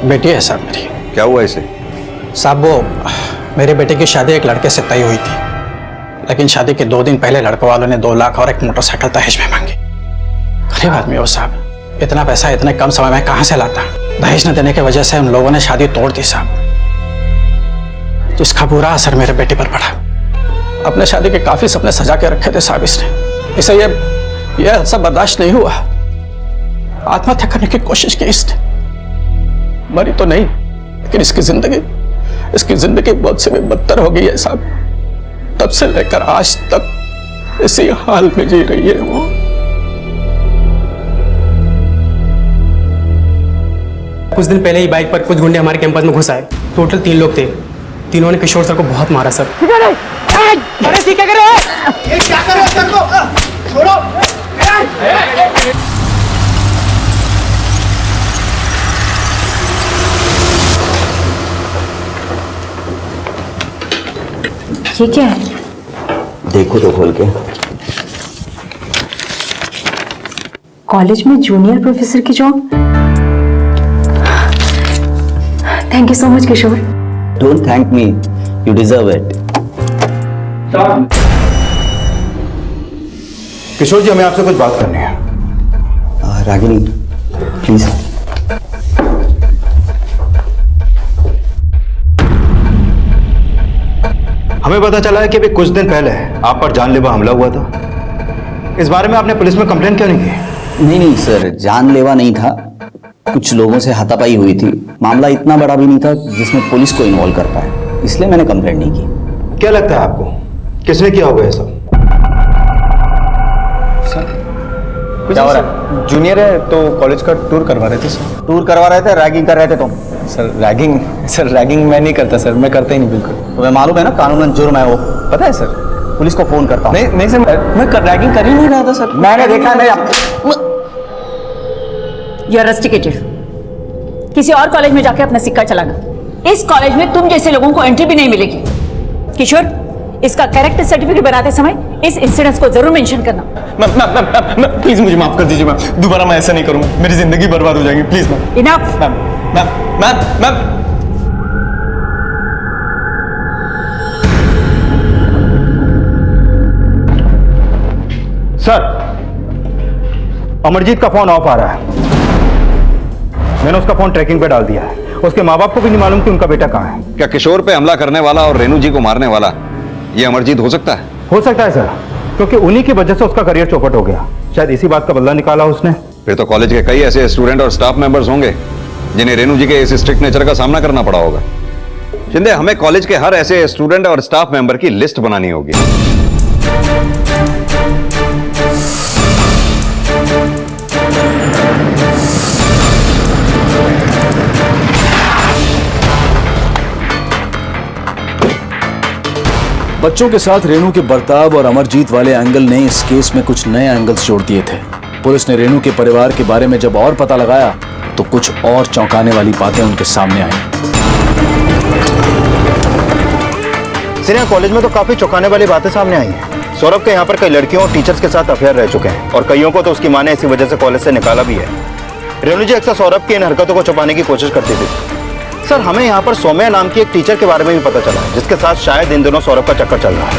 बेटी है साहब मेरी। क्या हुआ इसे? साहब वो मेरे बेटे की शादी एक लड़के से तय हुई थी, लेकिन शादी के 2 दिन पहले लड़के वालों ने 2 लाख और एक मोटरसाइकिल दहेज में मांगी। गरीब आदमी हो साहब, इतना पैसा इतने कम समय में कहां से लाता? दहेज न देने की वजह से उन लोगों ने शादी तोड़ दी साहब, जिसका बुरा असर मेरे बेटे पर पड़ा। अपने शादी के काफी सपने सजा के रखे थे साहब इसने, इसे ये सब बर्दाश्त नहीं हुआ। आत्महत्या करने की कोशिश की इसने, मरी तो नहीं, लेकिन इसकी जिंदगी बहुत से भी बदतर हो गई है साहब। तब से लेकर आज तक इसी हाल में जी रही है वो। कुछ दिन पहले ही बाइक पर कुछ गुंडे हमारे कैंपस में घुस आए। टोटल 3 लोग थे, तीनों ने किशोर सर को बहुत मारा सर। अरे ठीक है, क्या कर रहे हो सर को? छोड़ो। ये क्या है? देखो तो खोल के। कॉलेज में जूनियर प्रोफेसर की job. Thank you so much Kishore. Don't thank me, you deserve it. Kishore ji, हमें आपसे कुछ बात करनी है। रागिनी प्लीज। हमें पता चला है कि अभी कुछ दिन पहले आप पर जानलेवा हमला हुआ था। इस बारे में आपने पुलिस में कंप्लेंट क्यों नहीं की? नहीं सर, जानलेवा नहीं था, कुछ लोगों से हाथापाई हुई थी। मामला इतना बड़ा भी नहीं था जिसमें पुलिस को इन्वॉल्व कर पाए, इसलिए मैंने कंप्लेंट नहीं की। क्या लगता है आपको किसने किया होगा ये सब? क्या हो रहा है? जूनियर है तो कॉलेज का टूर करवा रहे थे सर। टूर करवा रहे थे, रैगिंग कर रहे थे तुम। सर रैगिंग मैं नहीं करता सर, मैं करता ही नहीं बिल्कुल। तुम्हें मालूम है ना कानूनन जुर्म है वो, पता है सर? पुलिस को फोन करता हूँ। नहीं सर, मैं रैगिंग कर ही नहीं रहा था सर। मैंने देखा नहीं। You are rusticated. किसी और कॉलेज में जाके अपना सिक्का चलाना। इस कॉलेज में तुम जैसे लोगों को एंट्री भी नहीं मिलेगी। किशोर, इसका कैरेक्टर सर्टिफिकेट बनाते समय इस इंसिडेंस को जरूर मेंशन करना। मैम प्लीज मुझे माफ कर दीजिए मैम, दोबारा मैं ऐसा नहीं करूंगा, मेरी जिंदगी बर्बाद हो जाएगी, please ma'am. Enough. Ma'am sir, Amarjeet का फोन ऑफ आ रहा है। मैंने उसका फोन ट्रैकिंग पे डाल दिया है। उसके माँ बाप को भी नहीं मालूम कि उनका बेटा कहाँ है। क्या किशोर पे हमला करने वाला और रेनू जी को मारने वाला ये अमरजीत हो सकता है? हो सकता है सर, क्योंकि उन्हीं की वजह से उसका करियर चौपट हो गया। शायद इसी बात का बदला निकाला उसने। फिर तो कॉलेज के कई ऐसे स्टूडेंट और स्टाफ मेंबर्स होंगे जिन्हें रेनू जी के इस स्ट्रिक्ट नेचर का सामना करना पड़ा होगा। शिंदे, हमें कॉलेज के हर ऐसे स्टूडेंट और स्टाफ मेंबर की लिस्ट बनानी होगी। बच्चों के साथ रेनू के बर्ताव और अमरजीत वाले एंगल ने इस केस में कुछ नए एंगल्स जोड़ दिए थे। पुलिस ने रेनू के परिवार के बारे में जब और पता लगाया तो कुछ और चौंकाने वाली बातें उनके सामने आई। सिरिया कॉलेज में तो काफी चौंकाने वाली बातें सामने आई हैं। सौरभ के यहाँ पर कई लड़कियों और टीचर्स के साथ अफेयर रह चुके हैं और कईयों को तो उसकी मां ने इसी वजह से कॉलेज से निकाला भी है। रेनू जी अक्सर सौरभ की इन हरकतों को छुपाने की कोशिश करती थी। सर, हमें यहाँ पर सौम्या नाम की एक टीचर के बारे में भी पता चला, जिसके साथ शायद इन दिनों सौरभ का चक्कर चल रहा है।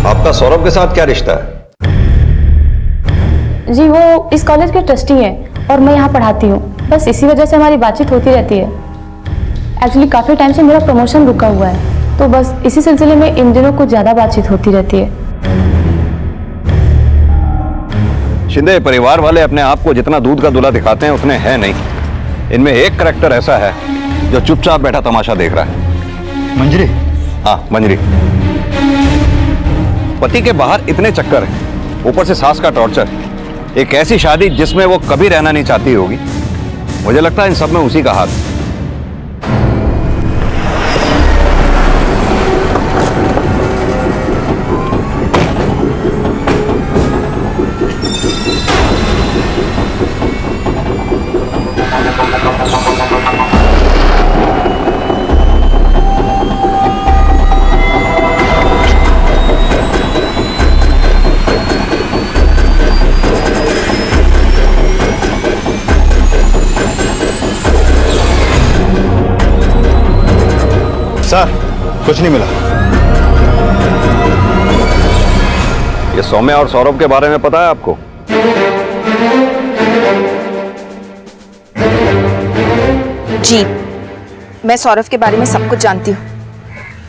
आपका सौरभ के साथ क्या रिश्ता है? जी, वो इस कॉलेज के ट्रस्टी हैं और मैं यहाँ पढ़ाती हूँ। बस इसी वजह से हमारी बातचीत होती रहती है। एक्चुअली काफ़ी टाइम से मेरा प्रमोशन रुका हुआ है, तो बस इसी सिलसिले में इन दिनों कुछ ज़्यादा बातचीत होती रहती है। शिंदे, परिवार वाले अपने आप को जितना दूध का दूल्हा दिखाते हैं उतने है नहीं। इनमें एक करैक्टर ऐसा है जो चुपचाप बैठा तमाशा देख रहा है। मंजरी? हाँ, मंजरी। पति के बाहर इतने चक्कर हैं, ऊपर से सास का टॉर्चर, एक ऐसी शादी जिसमें वो कभी रहना नहीं चाहती होगी। मुझे लगता है इन सब में उसी का हाथ। सर, कुछ नहीं मिला। ये सौम्या और सौरभ के बारे में पता है आपको? जी, मैं सौरभ के बारे में सब कुछ जानती हूँ।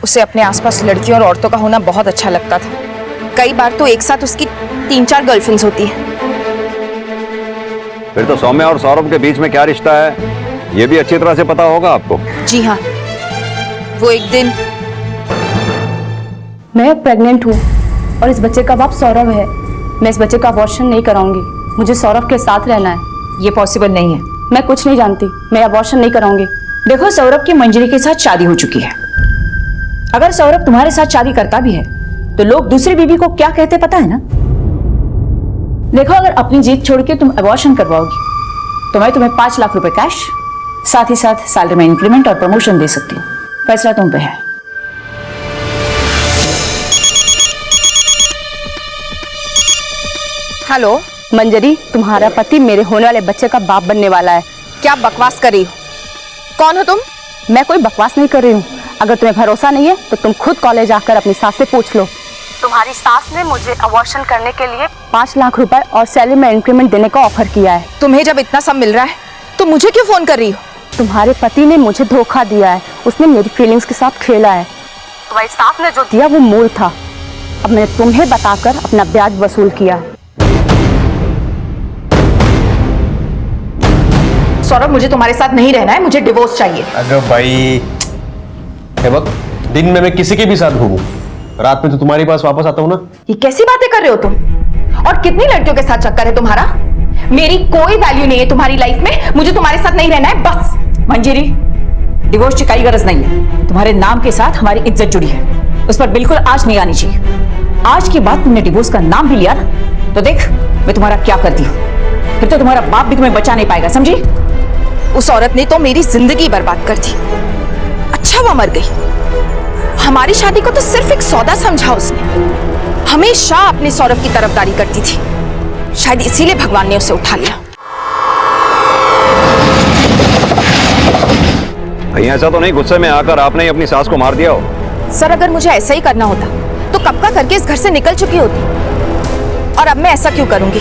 उसे अपने आसपास लड़कियों और औरतों का होना बहुत अच्छा लगता था। कई बार तो एक साथ उसकी 3-4 गर्लफ्रेंड्स होती है। फिर तो सौम्या और सौरभ के बीच में क्या रिश्ता है ये भी अच्छी तरह से पता होगा आपको। जी हाँ, वो एक दिन। मैं प्रेग्नेंट हूँ और इस बच्चे का बाप सौरभ है। मैं इस बच्चे का अबॉर्शन नहीं कराऊंगी। मुझे सौरभ के साथ रहना है। ये पॉसिबल नहीं है। मैं कुछ नहीं जानती, मैं अबॉर्शन नहीं कराऊंगी। देखो, सौरभ की मंजरी के साथ शादी हो चुकी है। अगर सौरभ तुम्हारे साथ शादी करता भी है तो लोग दूसरी बीवी को क्या कहते पता है ना। देखो, अगर अपनी जीत छोड़ के तुम अबॉर्शन करवाओगी तो मैं तुम्हें 5 लाख रुपए कैश, साथ ही साथ सैलरी में इंक्रीमेंट और प्रमोशन दे सकती हूँ। फैसला तुम पे है। हेलो मंजरी, तुम्हारा पति मेरे होने वाले बच्चे का बाप बनने वाला है। क्या बकवास कर रही हो? कौन हो तुम? मैं कोई बकवास नहीं कर रही हूँ। अगर तुम्हें भरोसा नहीं है तो तुम खुद कॉलेज आकर अपनी सास से पूछ लो। तुम्हारी सास ने मुझे अबॉर्शन करने के लिए 5 लाख रुपए और सैलरी में इंक्रीमेंट देने का ऑफर किया है। तुम्हें जब इतना सब मिल रहा है तो मुझे क्यों फोन कर रही हो? तुम्हारे पति ने मुझे धोखा दिया है। उसने मेरी फीलिंग्स के साथ खेला है। तुम्हारी सास ने जो दिया वो मूल था। अब मैंने तुम्हें बताकर अपना ब्याज वसूल किया है। सौरभ, मुझे तुम्हारे साथ नहीं रहना है। मुझे डिवोर्स चाहिए। अगर भाई वक्त दिन में मैं किसी के भी साथ घूमूं, रात में तो तुम्हारे पास वापस आता हूं ना। ये कैसी बातें कर रहे हो तुम? और कितनी लड़कियों के साथ चक्कर है तुम्हारा? मेरी कोई वैल्यू नहीं है तुम्हारी लाइफ में, मुझे तुम्हारे साथ नहीं रहना है बस। मंजरी, डिवोर्स की कोई गरज नहीं है। तुम्हारे नाम के साथ हमारी इज्जत जुड़ी है, उस पर बिल्कुल आंच नहीं आनी चाहिए। आज के बाद तुमने डिवोर्स का नाम भी लिया ना, तो देख मैं तुम्हारा क्या करती हूँ। फिर तो तुम्हारा बाप भी तुम्हें बचा नहीं पाएगा, समझी? उस औरत ने तो मेरी जिंदगी बर्बाद कर दी। अच्छा वो मर गई। हमारी शादी को तो सिर्फ एक सौदा समझा उसने। हमेशा अपने सौरभ की तरफदारी करती थी, शायद इसीलिए भगवान ने उसे उठा लिया। कहीं ऐसा तो नहीं गुस्से में आकर आपने ही अपनी सास को मार दिया हो? सर अगर मुझे ऐसा ही करना होता तो कब का करके इस घर से निकल चुकी होती, और अब मैं ऐसा क्यों करूंगी?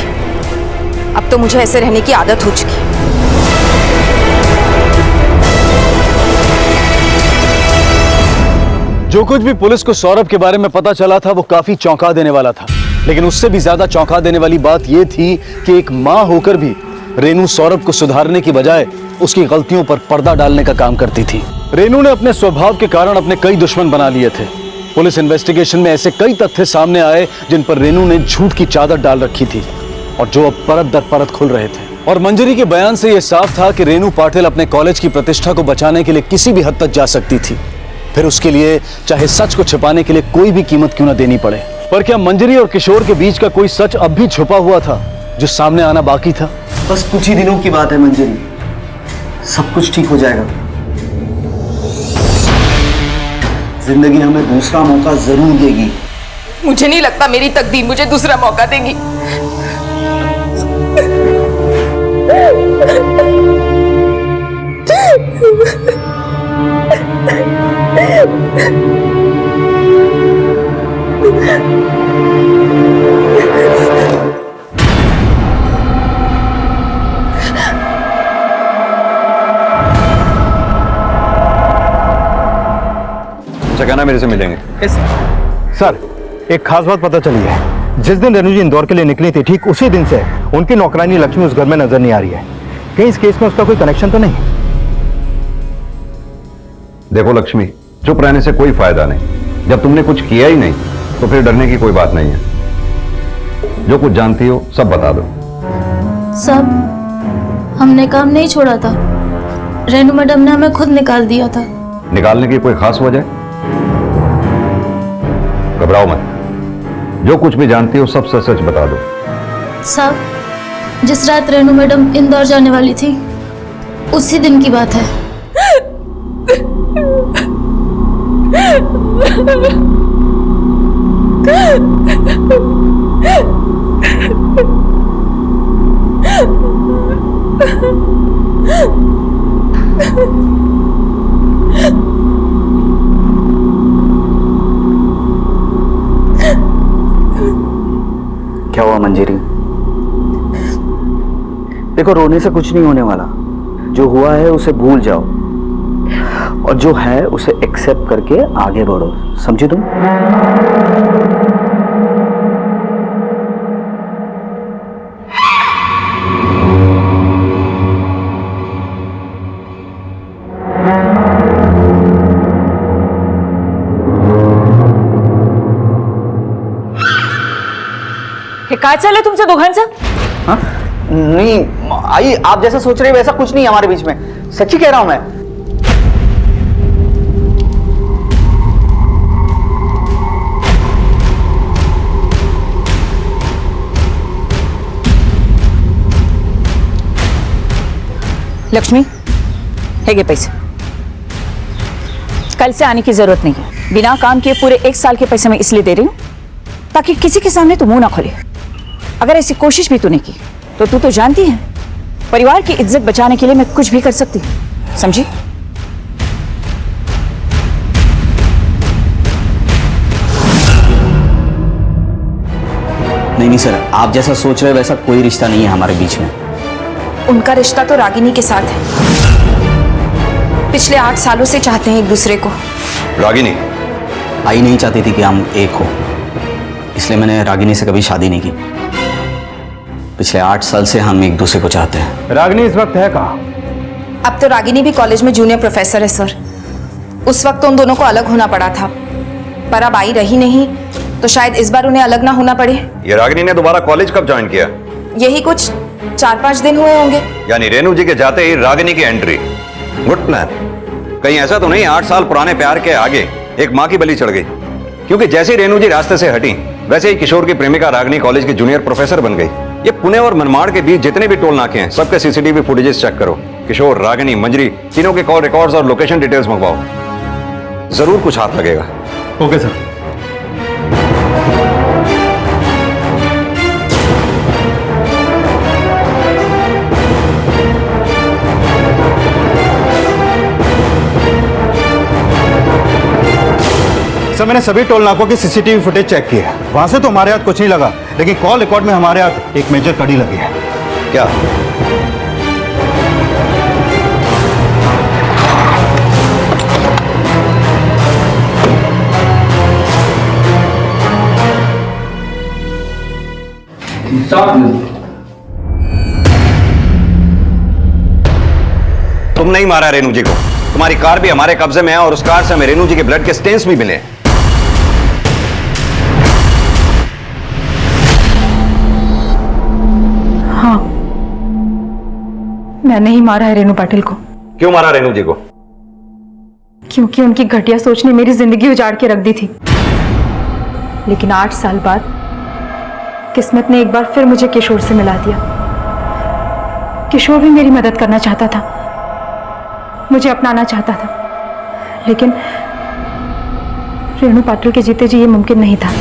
अब तो मुझे ऐसे रहने की आदत हो चुकी है। जो कुछ भी पुलिस को सौरभ के बारे में पता चला था वो काफी चौंका देने वाला था, लेकिन उससे भी ज्यादा चौंका देने वाली बात यह थी कि एक मां होकर भी रेनू सौरभ को सुधारने की बजाय उसकी गलतियों पर पर्दा डालने का काम करती थी। रेनू ने अपने स्वभाव के कारण अपने कई दुश्मन बना लिए थे। पुलिस इन्वेस्टिगेशन में ऐसे कई तथ्य सामने आए जिन पर रेनू ने झूठ की चादर डाल रखी थी और जो अब परत दर परत खुल रहे थे। और मंजरी के बयान से यह साफ था कि रेनू पाटिल अपने कॉलेज की प्रतिष्ठा को बचाने के लिए किसी भी हद तक जा सकती थी, फिर उसके लिए चाहे सच को छिपाने के लिए कोई भी कीमत क्यों न देनी पड़े। पर क्या मंजरी और किशोर के बीच का कोई सच अब भी छुपा हुआ था जो सामने आना बाकी था? बस कुछ ही दिनों की बात है मंजरी, सब कुछ ठीक हो जाएगा। जिंदगी हमें दूसरा मौका जरूर देगी। मुझे नहीं लगता मेरी तकदीर मुझे दूसरा मौका देगी। अच्छा कहना मेरे से मिलेंगे। सर एक खास बात पता चली है, जिस दिन रेनू जी इंदौर के लिए निकली थी ठीक उसी दिन से उनकी नौकरानी लक्ष्मी उस घर में नजर नहीं आ रही है। कहीं इस केस में उसका कोई कनेक्शन तो नहीं? देखो लक्ष्मी, चुप रहने से कोई फायदा नहीं। जब तुमने कुछ किया ही नहीं तो फिर डरने की कोई बात नहीं है। जो कुछ जानती हो सब बता दो। सब हमने काम नहीं छोड़ा था, रेनू मैडम ने हमें खुद निकाल दिया था। निकालने की कोई खास वजह? घबराओ मत, जो कुछ भी जानती हो सब सच सच बता दो। साहब जिस रात रेनू मैडम इंदौर जाने वाली थी उसी दिन की बात है। क्या हुआ मंजरी? देखो रोने से कुछ नहीं होने वाला, जो हुआ है उसे भूल जाओ और जो है उसे एक्सेप्ट करके आगे बढ़ो, समझी तुम? काय चल है तुमसे दोघांचं? हाँ? नहीं आई, आप जैसा सोच रहे हो वैसा कुछ नहीं हमारे बीच में, सच्ची कह रहा हूं मैं। लक्ष्मी है ये पैसे, कल से आने की जरूरत नहीं है। बिना काम किए पूरे 1 साल के पैसे मैं इसलिए दे रही हूं ताकि किसी के सामने तू मुंह ना खोले। अगर ऐसी कोशिश भी तूने की तो तू तो जानती है परिवार की इज्जत बचाने के लिए मैं कुछ भी कर सकती हूँ, समझी? नहीं सर, आप जैसा सोच रहे हो वैसा कोई रिश्ता नहीं है हमारे बीच में। उनका रिश्ता तो रागिनी के साथ है, पिछले 8 सालों से चाहते हैं एक दूसरे को। रागिनी आई नहीं चाहती थी कि हम एक हो, इसलिए मैंने रागिनी से कभी शादी नहीं की। पिछले 8 साल से हम एक दूसरे को चाहते हैं। रागिनी इस वक्त है कहाँ? अब तो रागिनी भी कॉलेज में जूनियर प्रोफेसर है सर। उस वक्त तो उन दोनों को अलग होना पड़ा था, पर अब आई रही नहीं तो शायद इस बार उन्हें अलग ना होना पड़े। ये रागिनी ने दोबारा कॉलेज कब ज्वाइन किया? यही कुछ 4-5 दिन हुए होंगे। यानी रेणु जी के जाते ही रागिनी की एंट्री। Good plan. कहीं ऐसा तो नहीं 8 साल पुराने प्यार के आगे एक माँ की बलि चढ़ गई? क्योंकि जैसे ही रेणु जी रास्ते से हटी वैसे ही किशोर की प्रेमिका रागिनी कॉलेज की जूनियर प्रोफेसर बन गई। ये पुणे और मनमाड़ के बीच जितने भी टोल नाके हैं सबके सीसीटीवी फुटेजेस चेक करो। किशोर, रागिनी, मंजरी तीनों के कॉल रिकॉर्ड्स और लोकेशन डिटेल्स मंगवाओ। जरूर कुछ हाथ लगेगा। Okay sir. सर मैंने सभी टोल नाकों की सीसीटीवी फुटेज चेक की है। वहां से तो हमारे हाथ कुछ नहीं लगा, लेकिन कॉल रिकॉर्ड में हमारे हाथ एक मेजर कड़ी लगी है। क्या? तुम नहीं मारा रेणु जी को। तुम्हारी कार भी हमारे कब्जे में है और उस कार से हमें रेणु जी के ब्लड के स्टेन्स भी मिले। हाँ, मैंने ही मारा है रेणु पाटिल को। क्यों मारा रेणु जी को? क्योंकि उनकी घटिया सोच ने मेरी जिंदगी उजाड़ के रख दी थी। लेकिन 8 साल बाद किस्मत ने एक बार फिर मुझे किशोर से मिला दिया। किशोर भी मेरी मदद करना चाहता था, मुझे अपनाना चाहता था, लेकिन रेणु पाटिल के जीते जी ये मुमकिन नहीं था।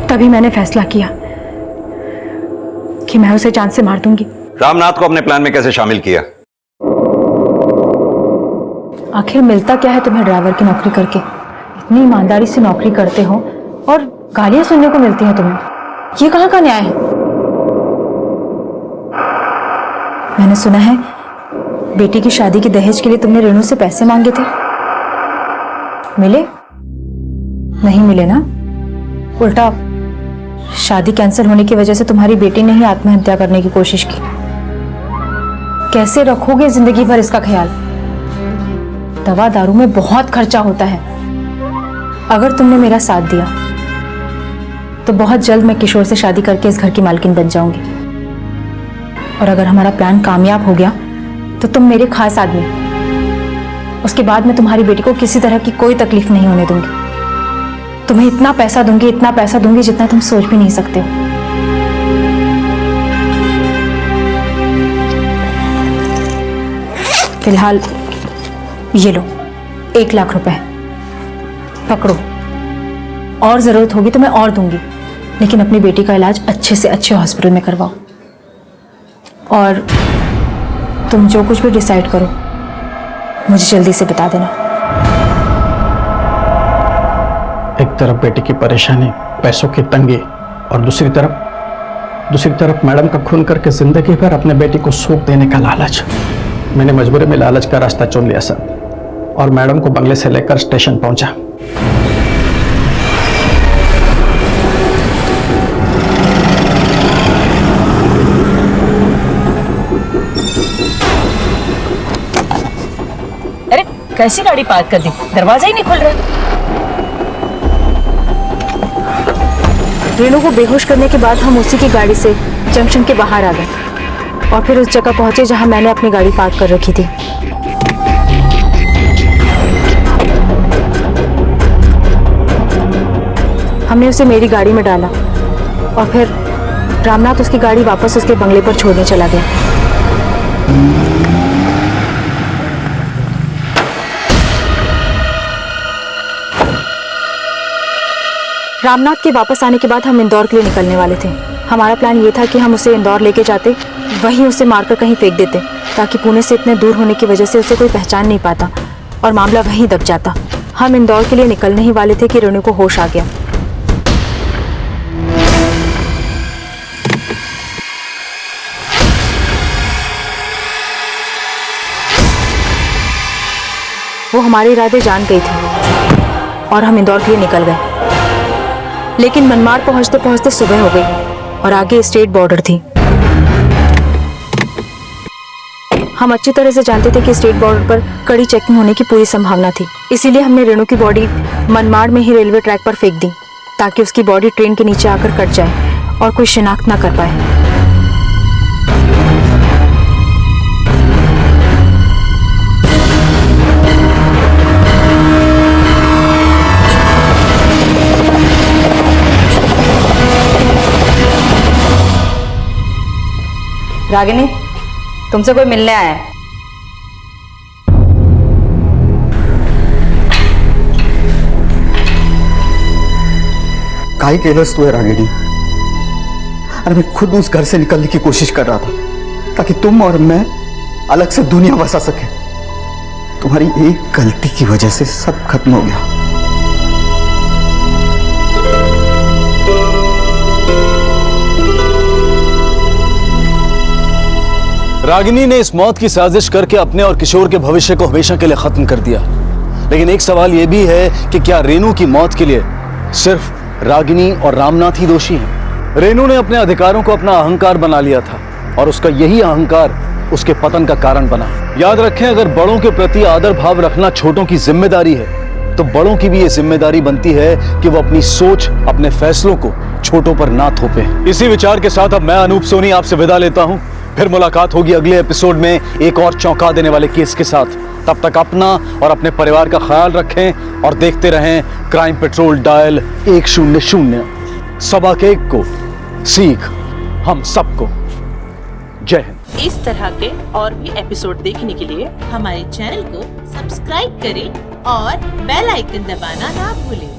तभी मैंने फैसला किया कि मैं उसे जान से मार दूंगी। रामनाथ को अपने प्लान में कैसे शामिल किया? आखिर मिलता क्या है तुम्हें ड्राइवर की नौकरी करके? इतनी ईमानदारी से नौकरी करते हो और गालियां सुनने को मिलती हैं तुम्हें। ये कहाँ का न्याय है? मैंने सुना है बेटी की शादी की दहेज के लिए तुमने रेणु से पैसे मांगे थे। मिले? नहीं मिले ना? उल्टा शादी कैंसिल होने की वजह से तुम्हारी बेटी ने ही आत्महत्या करने की कोशिश की। कैसे रखोगे जिंदगी भर इसका ख्याल? दवा दारू में बहुत खर्चा होता है। अगर तुमने मेरा साथ दिया तो बहुत जल्द मैं किशोर से शादी करके इस घर की मालकिन बन जाऊंगी। और अगर हमारा प्लान कामयाब हो गया तो तुम मेरे खास आदमी। उसके बाद मैं तुम्हारी बेटी को किसी तरह की कोई तकलीफ नहीं होने दूंगी। तुम्हें इतना पैसा दूंगी जितना तुम सोच भी नहीं सकते हो। फिलहाल ये लो 1 लाख रुपए, पकड़ो। और जरूरत होगी तो मैं और दूंगी, लेकिन अपनी बेटी का इलाज अच्छे से अच्छे हॉस्पिटल में करवाओ। और तुम जो कुछ भी डिसाइड करो मुझे जल्दी से बता देना। एक तरफ बेटी की परेशानी, पैसों की तंगी, और दूसरी तरफ मैडम का खून करके जिंदगी भर अपने बेटी को सुख देने का लालच। मैंने मजबूरी में लालच का रास्ता चुन लिया सर, और मैडम को बंगले से लेकर स्टेशन पहुंचा। अरे कैसी गाड़ी पार्क कर दी, दरवाजा ही नहीं खुल रहा। रेणु को बेहोश करने के बाद हम उसी की गाड़ी से जंक्शन के बाहर आ गए और फिर उस जगह पहुंचे जहां मैंने अपनी गाड़ी पार्क कर रखी थी। हमने उसे मेरी गाड़ी में डाला और फिर रामनाथ उसकी गाड़ी वापस उसके बंगले पर छोड़ने चला गया। रामनाथ के वापस आने के बाद हम इंदौर के लिए निकलने वाले थे। हमारा प्लान ये था कि हम उसे इंदौर लेके जाते, वहीं उसे मारकर कहीं फेंक देते, ताकि पुणे से इतने दूर होने की वजह से उसे कोई पहचान नहीं पाता और मामला वहीं दब जाता। हम इंदौर के लिए निकलने ही वाले थे कि रेणु को होश आ गया। वो हमारे इरादे जान गई थी और हम इंदौर के लिए निकल गए। लेकिन मनमाड़ पहुंचते पहुंचते सुबह हो गई और आगे स्टेट बॉर्डर थी। हम अच्छी तरह से जानते थे कि स्टेट बॉर्डर पर कड़ी चेकिंग होने की पूरी संभावना थी, इसीलिए हमने रेणु की बॉडी मनमाड़ में ही रेलवे ट्रैक पर फेंक दी, ताकि उसकी बॉडी ट्रेन के नीचे आकर कट जाए और कोई शिनाख्त ना कर पाए। रागिनी, तुमसे कोई मिलने आया है। काहे केलस तू है रागिनी? अरे मैं खुद उस घर से निकलने की कोशिश कर रहा था ताकि तुम और मैं अलग से दुनिया बसा सके। तुम्हारी एक गलती की वजह से सब खत्म हो गया। रागिनी ने इस मौत की साजिश करके अपने और किशोर के भविष्य को हमेशा के लिए खत्म कर दिया। लेकिन एक सवाल यह भी है कि क्या रेनू की मौत के लिए सिर्फ रागिनी और रामनाथ ही दोषी हैं? रेनू ने अपने अधिकारों को अपना अहंकार बना लिया था और उसका यही अहंकार उसके पतन का कारण बना। याद रखें, अगर बड़ों के प्रति आदर भाव रखना छोटों की जिम्मेदारी है, तो बड़ों की भी ये जिम्मेदारी बनती है कि वो अपनी सोच, अपने फैसलों को छोटों पर ना थोपे। इसी विचार के साथ अब मैं अनूप सोनी आपसे विदा लेता हूं। फिर मुलाकात होगी अगले एपिसोड में एक और चौंका देने वाले केस के साथ। तब तक अपना और अपने परिवार का ख्याल रखें और देखते रहें क्राइम पेट्रोल डायल 100। सबक एक को सीख हम सबको। जय हिंद। इस तरह के और भी एपिसोड देखने के लिए हमारे चैनल को सब्सक्राइब करें और बेल आइकन दबाना ना भूलें।